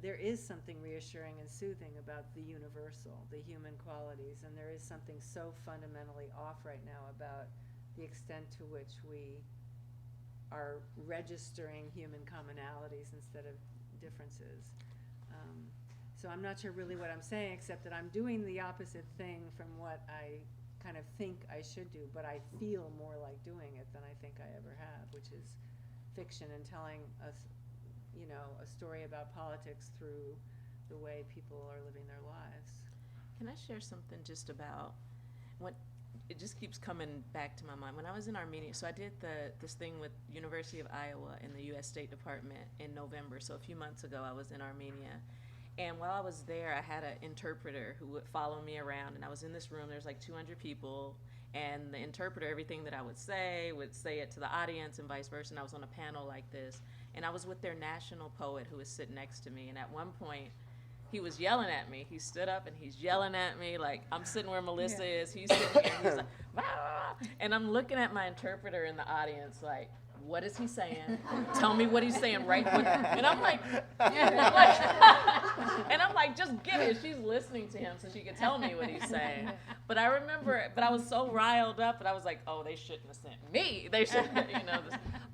there is something reassuring and soothing about the universal, the human qualities, and there is something so fundamentally off right now about the extent to which we are registering human commonalities instead of differences. So I'm not sure really what I'm saying, except that I'm doing the opposite thing from what I kind of think I should do, but I feel more like doing it than I think I ever have, which is fiction and telling us, you know, a story about politics through the way people are living their lives. Can I share something just about what it just keeps coming back to my mind? When I was in Armenia, so I did this thing with University of Iowa and the U.S. State Department in November. So a few months ago, I was in Armenia. And while I was there, I had an interpreter who would follow me around. And I was in this room, there's like 200 people. And the interpreter, everything that I would say it to the audience and vice versa. And I was on a panel like this. And I was with their national poet who was sitting next to me. And at one point, he was yelling at me. He stood up and he's yelling at me like I'm sitting where Melissa is. He's sitting here and he's like, bah! And I'm looking at my interpreter in the audience like, what is he saying? Tell me what he's saying, right? And I'm like, and I'm like, just get it. She's listening to him so she can tell me what he's saying. But I remember, I was so riled up, and I was like, oh, they shouldn't have sent me. They should, you know.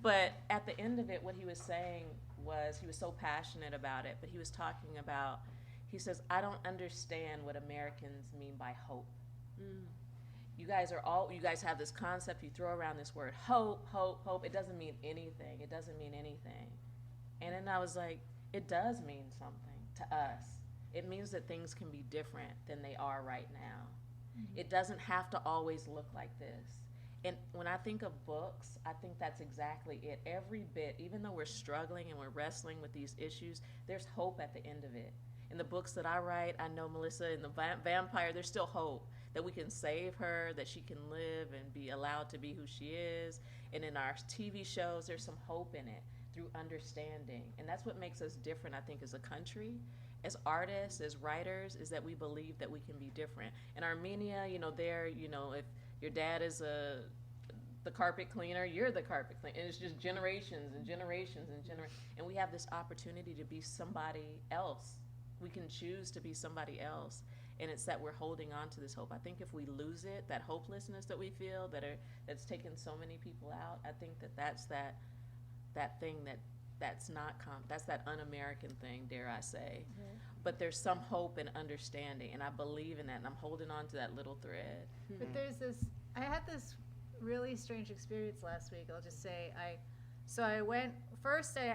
But at the end of it, what he was saying was, he was so passionate about it, but he was talking about, he says, I don't understand what Americans mean by hope. You guys have this concept, you throw around this word hope, hope, hope. It doesn't mean anything. It doesn't mean anything. And then I was like, it does mean something to us. It means that things can be different than they are right now. It doesn't have to always look like this. And when I think of books, I think that's exactly it. Every bit, even though we're struggling and we're wrestling with these issues, there's hope at the end of it. In the books that I write, I know Melissa in the Vampire, there's still hope that we can save her, that she can live and be allowed to be who she is. And in our TV shows, there's some hope in it through understanding. And that's what makes us different, I think, as a country, as artists, as writers, is that we believe that we can be different. In Armenia, you know, if your dad is the carpet cleaner, you're the carpet cleaner. And it's just generations and generations and generations. And we have this opportunity to be somebody else. We can choose to be somebody else. And it's that we're holding on to this hope. I think if we lose it, that hopelessness that we feel that's taken so many people out, I think that's that thing that's not that's that un-American thing, dare I say. Right. But there's some hope and understanding, and I believe in that, and I'm holding on to that little thread. But there's this, I had this really strange experience last week. I'll just say, I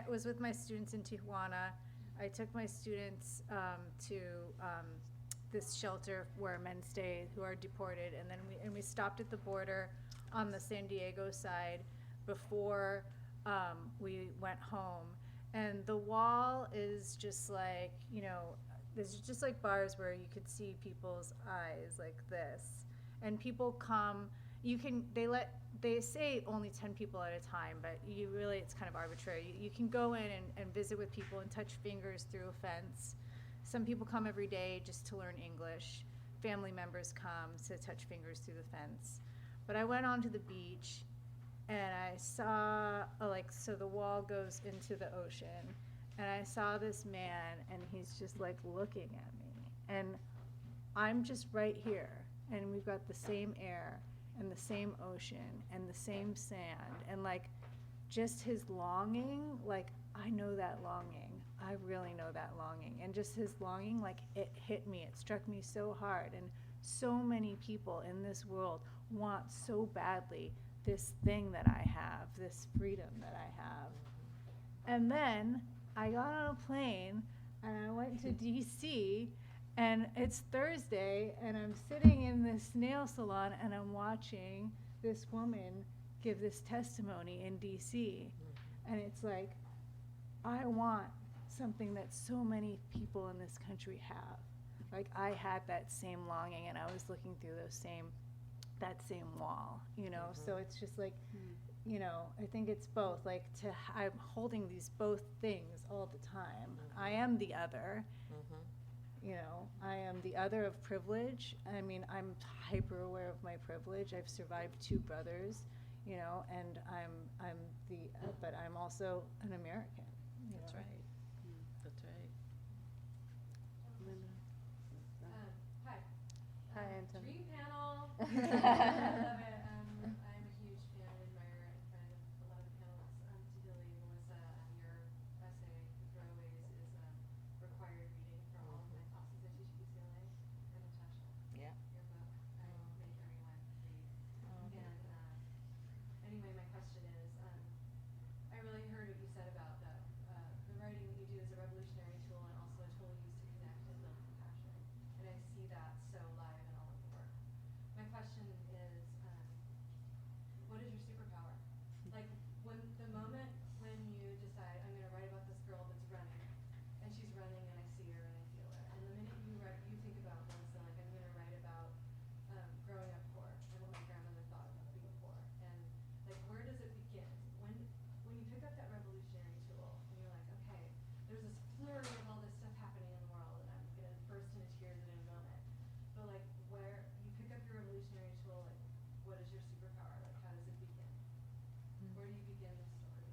was with my students in Tijuana. I took my students to this shelter where men stay who are deported, and then we stopped at the border on the San Diego side before we went home. And the wall is just like, there's just like bars where you could see people's eyes like this. And people come, they say only 10 people at a time, but it's kind of arbitrary. You can go in and visit with people and touch fingers through a fence. Some people come every day just to learn English. Family members come to touch fingers through the fence. But I went onto the beach and I saw, so the wall goes into the ocean. And I saw this man and he's just like looking at me. And I'm just right here. And we've got the same air and the same ocean and the same sand. And just his longing, I know that longing. I really know that longing. And just his longing, it hit me. It struck me so hard. And so many people in this world want so badly this thing that I have, this freedom that I have. And then I got on a plane and I went to DC, and it's Thursday, and I'm sitting in this nail salon and I'm watching this woman give this testimony in DC. And it's like, I want something that so many people in this country have. I had that same longing, and I was looking through that same wall, so it's just I think it's both, I'm holding these both things all the time. I am the other, I am the other of privilege. I mean, I'm hyper aware of my privilege. I've survived 2 brothers, and but I'm also an American. That's right. That's right. Hi. Hi, Anton. Dream panel. I love it. I'm a huge fan and admirer and friend of a lot of the panelists, particularly Melissa. Your essay, The Throwaways, is required reading for all of my classes I teach at UCLA. And Natashia, Yeah. your book, I make everyone read. And anyway, my question is, I really heard what you said about the writing that you do as a revolutionary tool and also a tool used to connect and build compassion. And I see that so live in all of the work. My question is, what is your superpower? When the moment when you decide, I'm going to write about this girl that's running, and she's running and I see her and I feel her. And the minute you think about Melissa, I'm going to write about growing up poor and what my grandmother thought about being poor. And where does it begin? When you pick up that revolutionary tool and you're like, okay, there's this flurry of all this stuff happening in the world and I'm going to burst into tears in a moment. But where you pick up your revolutionary tool, what is your superpower? How does it begin? Where do you begin the story?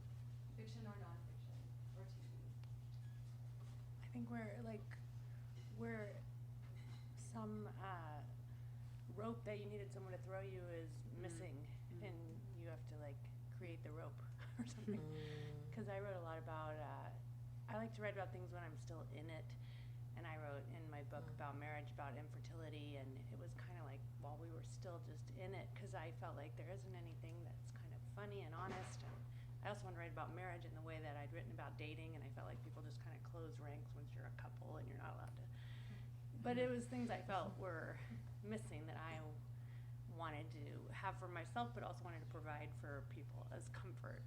Fiction or nonfiction or TV? I think where some rope that you needed someone to throw you is missing, and you have to create the rope or something. Because I wrote a lot about, I like to write about things when I'm still in it, and I wrote in my book about marriage, about infertility, and it was kind of while we were still just in it, because I felt like there isn't anything that's kind of funny and honest. And I also want to write about marriage in the way that I'd written about dating, and I felt like people just kind of close ranks once you're a couple and you're not allowed to. But it was things I felt were missing that I wanted to have for myself, but also wanted to provide for people as comfort.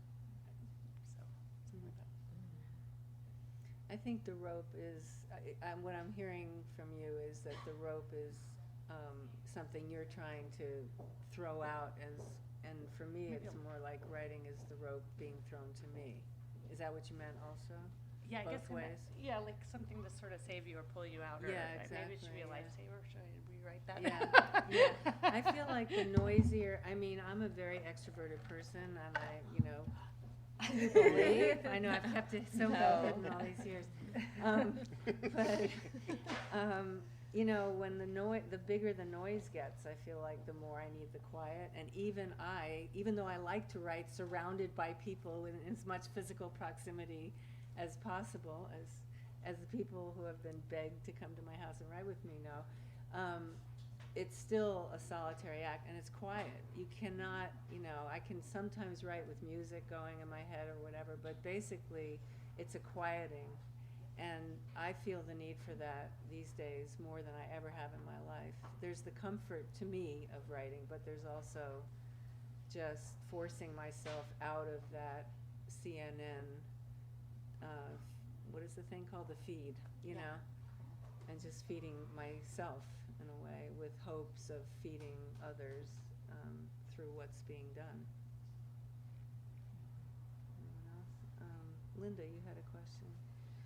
So, something like that. I think the rope is, what I'm hearing from you is that the rope is something you're trying to throw out and for me it's more like writing is the rope being thrown to me. Is that what you meant also? Yeah, I guess Both ways? something to sort of save you or pull you out, or Yeah, maybe it should be a exactly, lifesaver. Should I rewrite that? Yeah. I feel like the noisier, I'm a very extroverted person and I believe, I know I've kept it so well hidden all these years. you know, when the bigger the noise gets, I feel like the more I need the quiet. And even though I like to write surrounded by people in as much physical proximity as possible, as the people who have been begged to come to my house and write with me know, it's still a solitary act, and it's quiet. You cannot, you know, I can sometimes write with music going in my head or whatever, but basically it's a quieting. And I feel the need for that these days more than I ever have in my life. There's the comfort to me of writing, but there's also just forcing myself out of that CNN, what is the thing called? The feed, you know? And just feeding myself in a way with hopes of feeding others through what's being done. Anyone else? Linda, you had a question.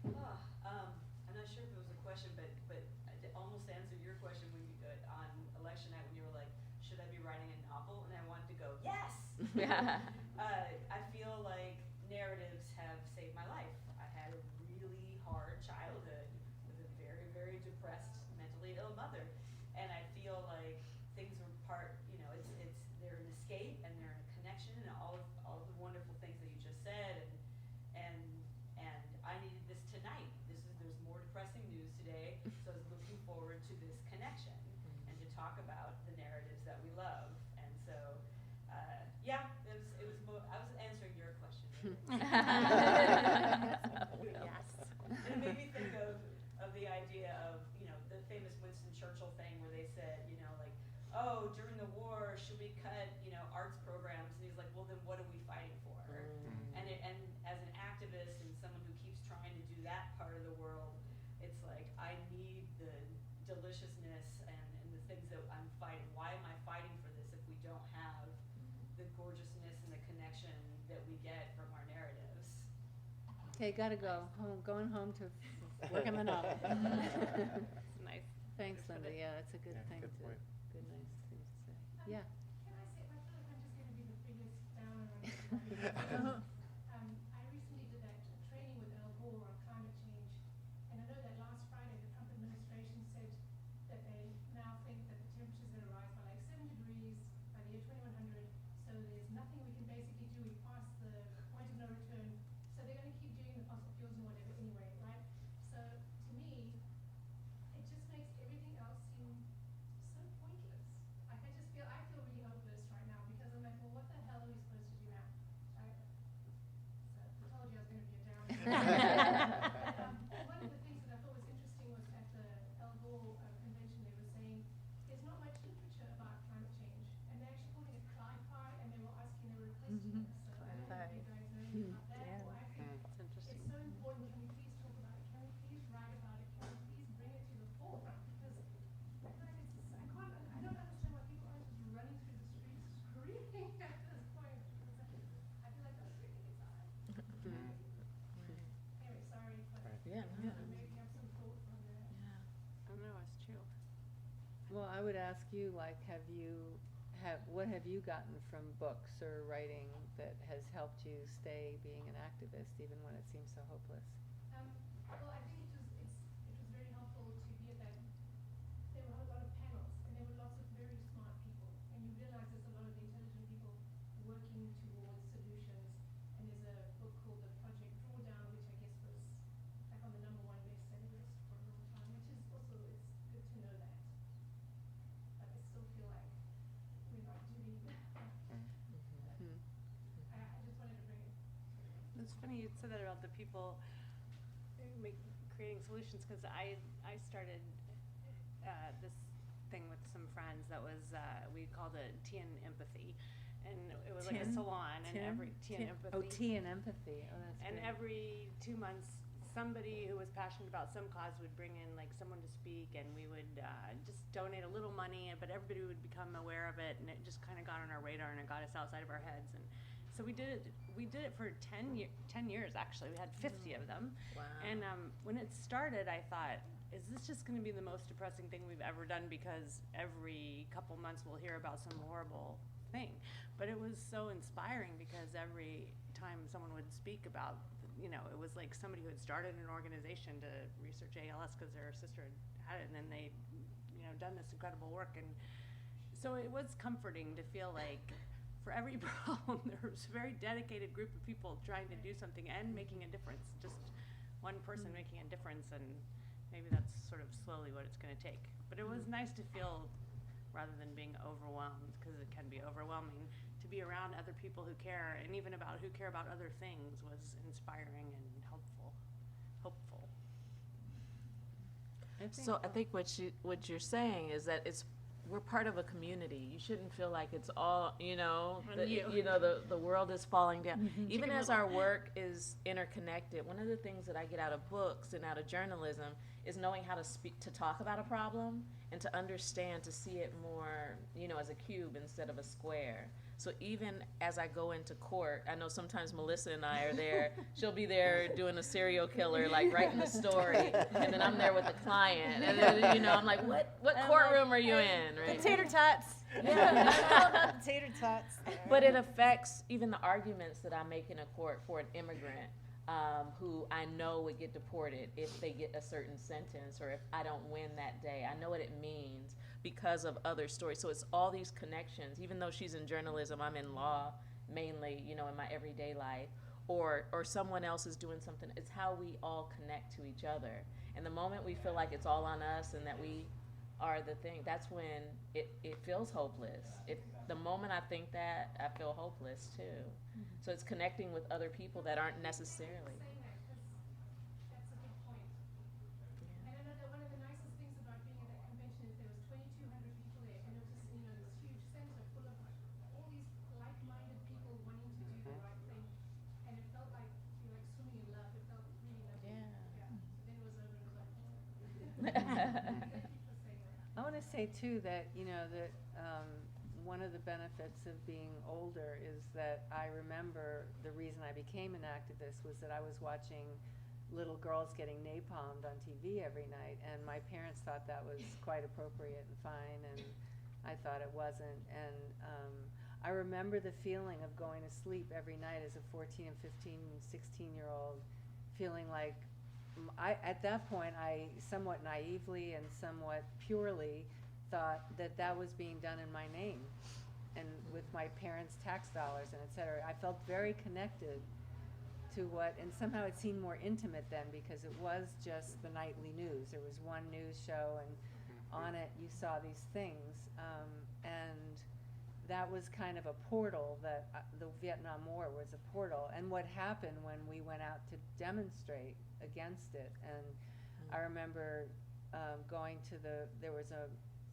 I'm not sure if it was a question, but it almost answered your question when you on election night when you were like, should I be writing a novel? And I wanted to go, yes. I feel like narratives have saved my life. I had a really hard childhood with a very, very depressed, mentally ill mother, and I feel like things were they're an escape and they're a connection and all of the wonderful things that you just said and I needed this tonight. There's more depressing news today, so I was looking forward to this connection and to talk about the narratives that we love. And so, yeah, I was answering your question. Yes. And it made me think of the idea of, you know, the famous Winston Churchill thing where they said, you know, like, oh, during the war, should we cut, you know, arts programs? And he's like, well, then what are we fighting for? And as an activist and someone who keeps trying to do that part of the world, it's like, I need the deliciousness and the things that I'm fighting. Why am I fighting for this if we don't have the gorgeousness and the connection that we get from our narratives? Okay, gotta go. Going home to working the novel. Nice. Thanks, Linda. Yeah, that's a good Yeah, thing good point. good nice thing to say. Yeah. Can I say, I feel like I'm just going to be the biggest downer on everybody. I recently did that training with Al Gore on climate change, and I know that last Friday the Trump administration said that they now think that the temperature's going to rise by like 7 degrees by the year 2100, so there's nothing we can basically do. We've passed the point of no return, so they're going to keep doing the fossil fuels and whatever anyway, right? So to me, it just makes everything else seem so pointless. Like I feel really hopeless right now because I'm like, well, what the hell are we supposed to do now? Right? So I told you I was going to be a downer. One of the things that I thought was interesting was at the Al Gore convention they were saying there's not much literature about climate change, and they're actually calling it cli-fi, and they were requesting us. So I don't know if you guys know anything about that. Or I think it's so important. Can we please talk about it? Can we please write about it? Can we please bring it to the forefront? Because I feel like I don't understand why people aren't just running through the streets screaming at this point. I feel like that's freaking us out. Anyway, sorry, but Yeah. maybe have some thoughts on that. I don't know, it's true. Well, I would ask you, like, what have you gotten from books or writing that has helped you stay being an activist even when it seems so hopeless? Well, I think it was very helpful to be at that. There were a lot of panels, and there were lots of very smart people, and you realize there's a lot of intelligent people working towards solutions. And there's a book called The Project Drawdown, which I guess was like on the #1 bestseller list for a long time, which is also it's good to know that. But I still feel like we're not doing that. I just wanted to bring it. It's funny you said that about the people creating solutions, because I started this thing with some friends that was we called it Tea and Empathy, and it was like a salon, and every Tea and Empathy. Oh, tea and empathy. Oh, that's And great. every 2 months, somebody who was passionate about some cause would bring in like someone to speak, and we would just donate a little money, but everybody would become aware of it, and it just kind of got on our radar, and it got us outside of our heads. And so we did it for 10 years actually. We had 50 of them. Wow. And when it started, I thought, is this just going to be the most depressing thing we've ever done, because every couple months we'll hear about some horrible thing? But it was so inspiring, because every time someone would speak about, you know, it was like somebody who had started an organization to research ALS because their sister had it, and then they done this incredible work. And so it was comforting to feel like for every problem, there was a very dedicated group of people trying to do something and making a difference. Just one person making a difference, and maybe that's sort of slowly what it's going to take. But it was nice to feel, rather than being overwhelmed, because it can be overwhelming, to be around other people who care, and even who care about other things, was inspiring and hopeful. So I think what you're saying is that we're part of a community. You shouldn't feel like it's all, the world is falling down. Even as our work is interconnected, one of the things that I get out of books and out of journalism is knowing how to talk about a problem and to understand, to see it more, as a cube instead of a square. So even as I go into court, I know sometimes Melissa and I are there. She'll be there doing a serial killer, like writing the story, and then I'm there with the client, and then I'm like, what courtroom are you in? Right? The tater tots. Yeah. The tater tots. But it affects even the arguments that I make in a court for an immigrant who I know would get deported if they get a certain sentence, or if I don't win that day. I know what it means because of other stories. So it's all these connections. Even though she's in journalism, I'm in law mainly, in my everyday life, or someone else is doing something. It's how we all connect to each other. And the moment we feel like it's all on us and that we are the thing, that's when it feels hopeless. The moment I think that, I feel hopeless too. So it's connecting with other people that aren't necessarily. That's a good point. And I know that one of the nicest things about being at that convention is there was 2,200 people there, and it was just, this huge center full of all these like-minded people wanting to do the right thing, and it felt like you're like swimming in love. It felt really lovely. Yeah. So then it was over and it was like, I want to say too that one of the benefits of being older is that I remember the reason I became an activist was that I was watching little girls getting napalmed on TV every night, and my parents thought that was quite appropriate and fine, and I thought it wasn't. And I remember the feeling of going to sleep every night as a 14 and 15 and 16-year-old, feeling like at that point I somewhat naively and somewhat purely thought that was being done in my name and with my parents' tax dollars and et cetera. I felt very connected to and somehow it seemed more intimate then because it was just the nightly news. There was one news show, and on it you saw these things, and that was kind of a portal. That the Vietnam War was a portal, and what happened when we went out to demonstrate against it. And I remember going to there was a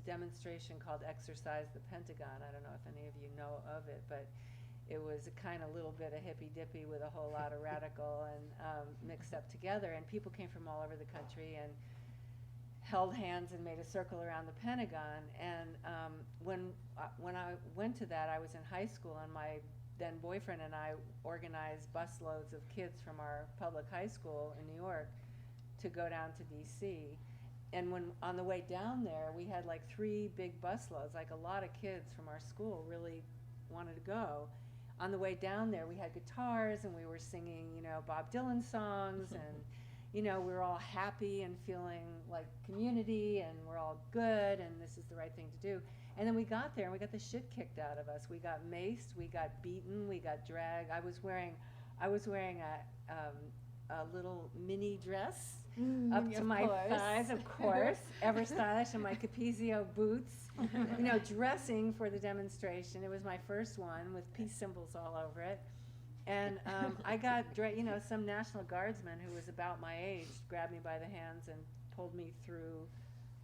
demonstration called Exercise the Pentagon. I don't know if any of you know of it, but it was a kind of little bit of hippy-dippy with a whole lot of radical and mixed up together. And people came from all over the country and held hands and made a circle around the Pentagon. And when I went to that, I was in high school, and my then boyfriend and I organized busloads of kids from our public high school in New York to go down to D.C. And when on the way down there, we had like 3 big busloads, like a lot of kids from our school really wanted to go. On the way down there, we had guitars and we were singing, Bob Dylan songs, and, we were all happy and feeling like community, and we're all good, and this is the right thing to do. And then we got there and we got the shit kicked out of us. We got maced, we got beaten, we got dragged. I was wearing a little mini dress up to my thighs, of course, ever stylish, and my Capezio boots, dressing for the demonstration. It was my first one with peace symbols all over it. And I got, some National Guardsman who was about my age grabbed me by the hands and pulled me through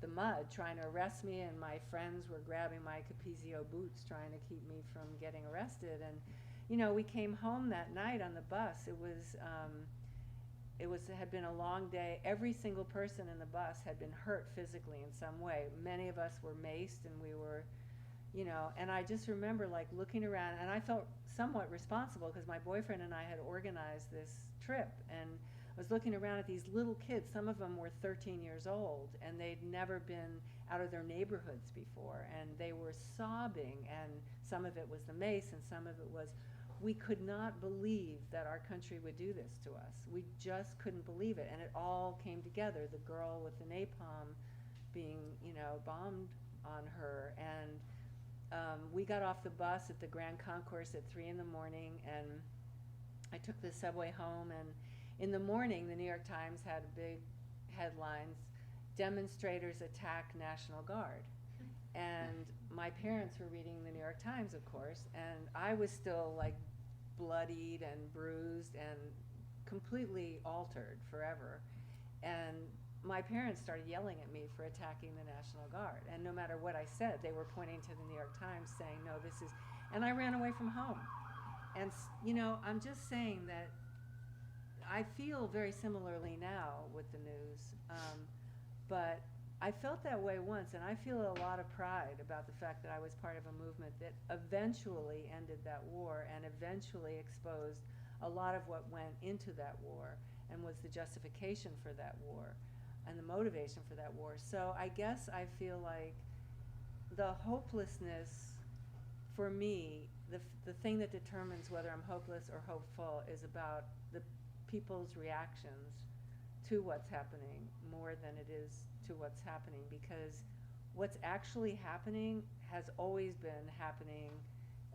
the mud, trying to arrest me, and my friends were grabbing my Capezio boots, trying to keep me from getting arrested. And, we came home that night on the bus. It had been a long day. Every single person in the bus had been hurt physically in some way. Many of us were maced, and we were, and I just remember like looking around, and I felt somewhat responsible because my boyfriend and I had organized this trip, and I was looking around at these little kids. Some of them were 13 years old, and they'd never been out of their neighborhoods before, and they were sobbing, and some of it was the mace, and some of it was, we could not believe that our country would do this to us. We just couldn't believe it, and it all came together. The girl with the napalm being, bombed on her. And we got off the bus at the Grand Concourse at 3 in the morning, and I took the subway home, and in the morning, the New York Times had big headlines, demonstrators attack National Guard. And my parents were reading the New York Times, of course, and I was still like bloodied and bruised and completely altered forever. And my parents started yelling at me for attacking the National Guard. And no matter what I said, they were pointing to the New York Times saying, no, this is, and I ran away from home. And, I'm just saying that I feel very similarly now with the news, but I felt that way once, and I feel a lot of pride about the fact that I was part of a movement that eventually ended that war and eventually exposed a lot of what went into that war and was the justification for that war and the motivation for that war. So I guess I feel like the hopelessness, for me, the thing that determines whether I'm hopeless or hopeful is about the people's reactions to what's happening more than it is to what's happening, because what's actually happening has always been happening,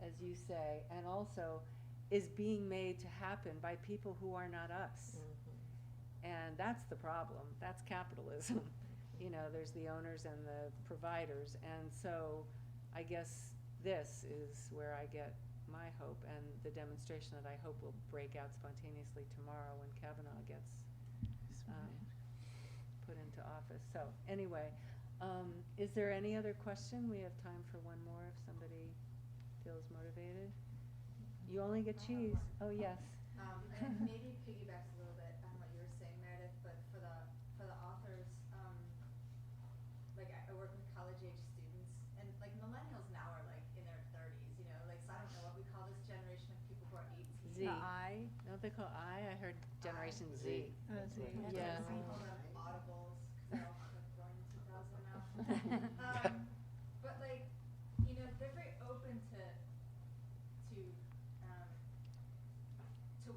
as you say, and also is being made to happen by people who are not us. Mm-hmm. And that's the problem. That's capitalism. There's the owners and the providers. And so I guess this is where I get my hope, and the demonstration that I hope will break out spontaneously tomorrow when Kavanaugh gets put into office. So anyway, is there any other question? We have time for one more if somebody feels motivated. You only get cheese. Oh, yes. And maybe piggybacks a little bit on what you were saying, Meredith, but for the authors, I work with college-age students, and millennials now are in their 30s, so I don't know what we call this generation of people who are 18. Z. I. Don't they call I heard Generation Z. Z. Yeah. I call them audibles, because I also born in 2000 now. But they're very open to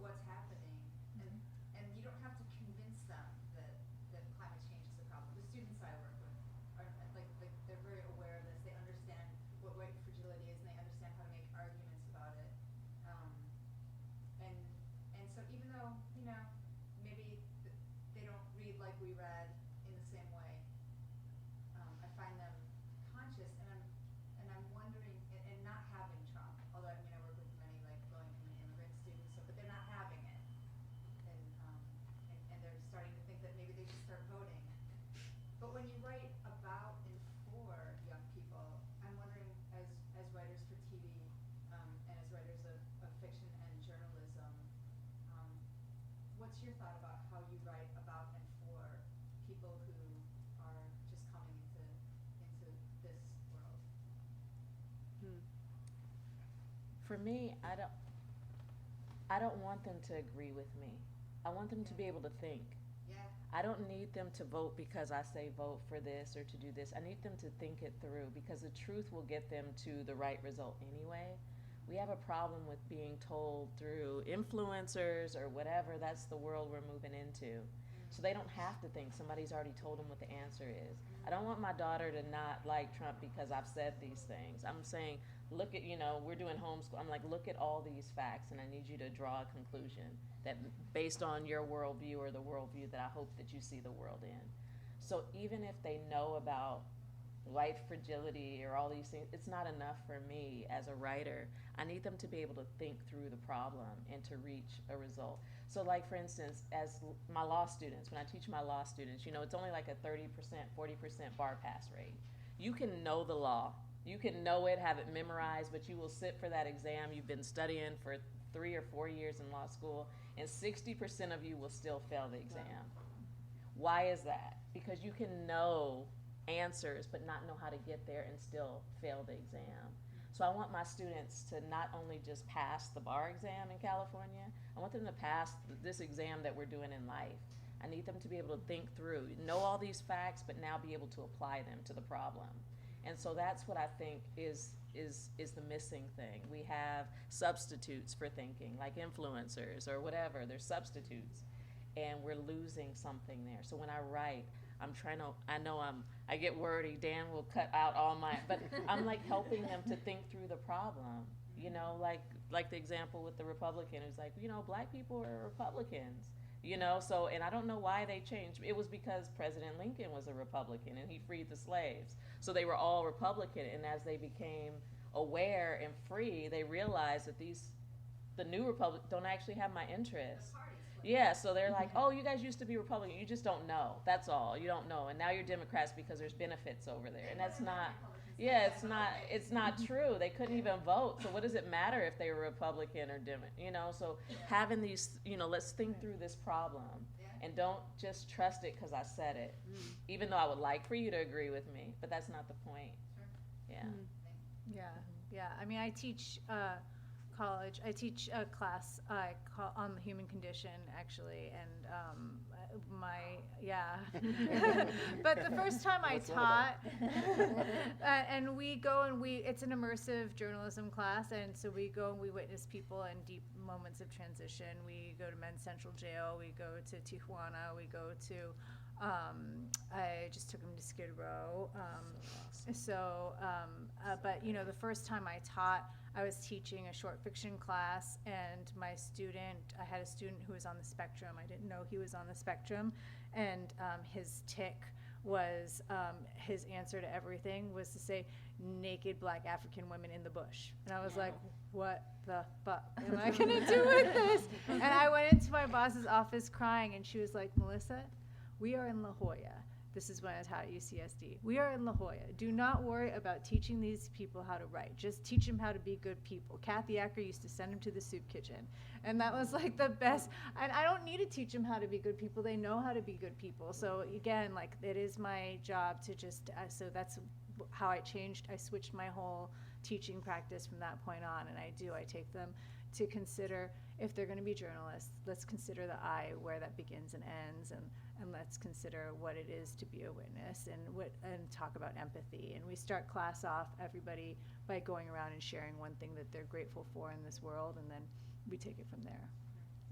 what's happening, and you don't have to convince them that climate change is a problem. The students I work with are they're very aware of this. They understand what white fragility is, and they understand how to make arguments about it. And so even though maybe they don't read like we read in the same way, I find them conscious, and I'm wondering, and not having Trump, although I work with many low-income and immigrant students, but they're not having it, and they're starting to think that maybe they should start voting. But when you write about and for young people, I'm wondering, as writers for TV, and as writers of fiction and journalism, what's your thought about how you write about and for people who are just coming into this world? For me, I don't want them to agree with me. I want them to be able to think. Yeah. I don't need them to vote because I say vote for this or to do this. I need them to think it through, because the truth will get them to the right result anyway. We have a problem with being told through influencers or whatever, that's the world we're moving into. So they don't have to think. Somebody's already told them what the answer is. I don't want my daughter to not like Trump because I've said these things. I'm saying, look at, we're doing homeschool. I'm like, look at all these facts, and I need you to draw a conclusion that based on your worldview or the worldview that I hope that you see the world in. So even if they know about white fragility or all these things, it's not enough for me as a writer. I need them to be able to think through the problem and to reach a result. So for instance, as my law students, when I teach my law students, it's only like a 30%, 40% bar pass rate. You can know the law. You can know it, have it memorized, but you will sit for that exam you've been studying for 3 or 4 years in law school, and 60% of you will still fail the exam. Why is that? Because you can know answers but not know how to get there and still fail the exam. So I want my students to not only just pass the bar exam in California, I want them to pass this exam that we're doing in life. I need them to be able to think through, know all these facts, but now be able to apply them to the problem. And so that's what I think is the missing thing. We have substitutes for thinking, like influencers or whatever. They're substitutes, and we're losing something there. So when I write, I get wordy. Dan will cut out all my, but I'm like helping them to think through the problem. You know, like the example with the Republican who's like, you know, black people are Republicans. You know, so, and I don't know why they changed. It was because President Lincoln was a Republican and he freed the slaves. So they were all Republican. And as they became aware and free, they realized that the new Republic don't actually have my interests. Yeah, so they're like, oh, you guys used to be Republican. You just don't know. That's all. You don't know. And now you're Democrats because there's benefits over there. And that's not, yeah, it's not true. They couldn't even vote. So what does it matter if they were Republican or Democrat? You know, so having these, you know, let's think through this problem and don't just trust it because I said it, even though I would like for you to agree with me, but that's not the point. Yeah. Yeah. I mean, I teach college. I teach a class on the human condition, actually, and but the first time I taught, and we go and it's an immersive journalism class, and so we go and we witness people in deep moments of transition. We go to Men's Central Jail. We go to Tijuana. We go to I just took him to Skid Row. But you know, the first time I taught, I was teaching a short fiction class, and I had a student who was on the spectrum. I didn't know he was on the spectrum, and his tick was, his answer to everything was to say, naked black African women in the bush. And I was like, what the fuck am I gonna do with this? And I went into my boss's office crying, and she was like, Melissa, we are in La Jolla. This is when I taught at UCSD. We are in La Jolla. Do not worry about teaching these people how to write. Just teach them how to be good people. Kathy Acker used to send them to the soup kitchen. And that was like the best. And I don't need to teach them how to be good people. They know how to be good people. So again, like, it is my job to just, so that's how I changed. I switched my whole teaching practice from that point on. And I take them to consider, if they're going to be journalists, let's consider the I, where that begins and ends, and let's consider what it is to be a witness, and talk about empathy. And we start class off, everybody, by going around and sharing one thing that they're grateful for in this world, and then we take it from there.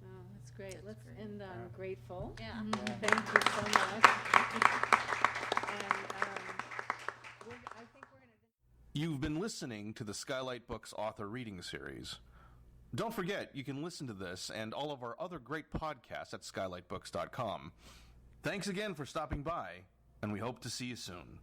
Oh, that's great. Let's end on grateful. Yeah. Thank you so much. And I think we're going to... You've been listening to the Skylight Books author reading series. Don't forget, you can listen to this and all of our other great podcasts at skylightbooks.com. Thanks again for stopping by, and we hope to see you soon.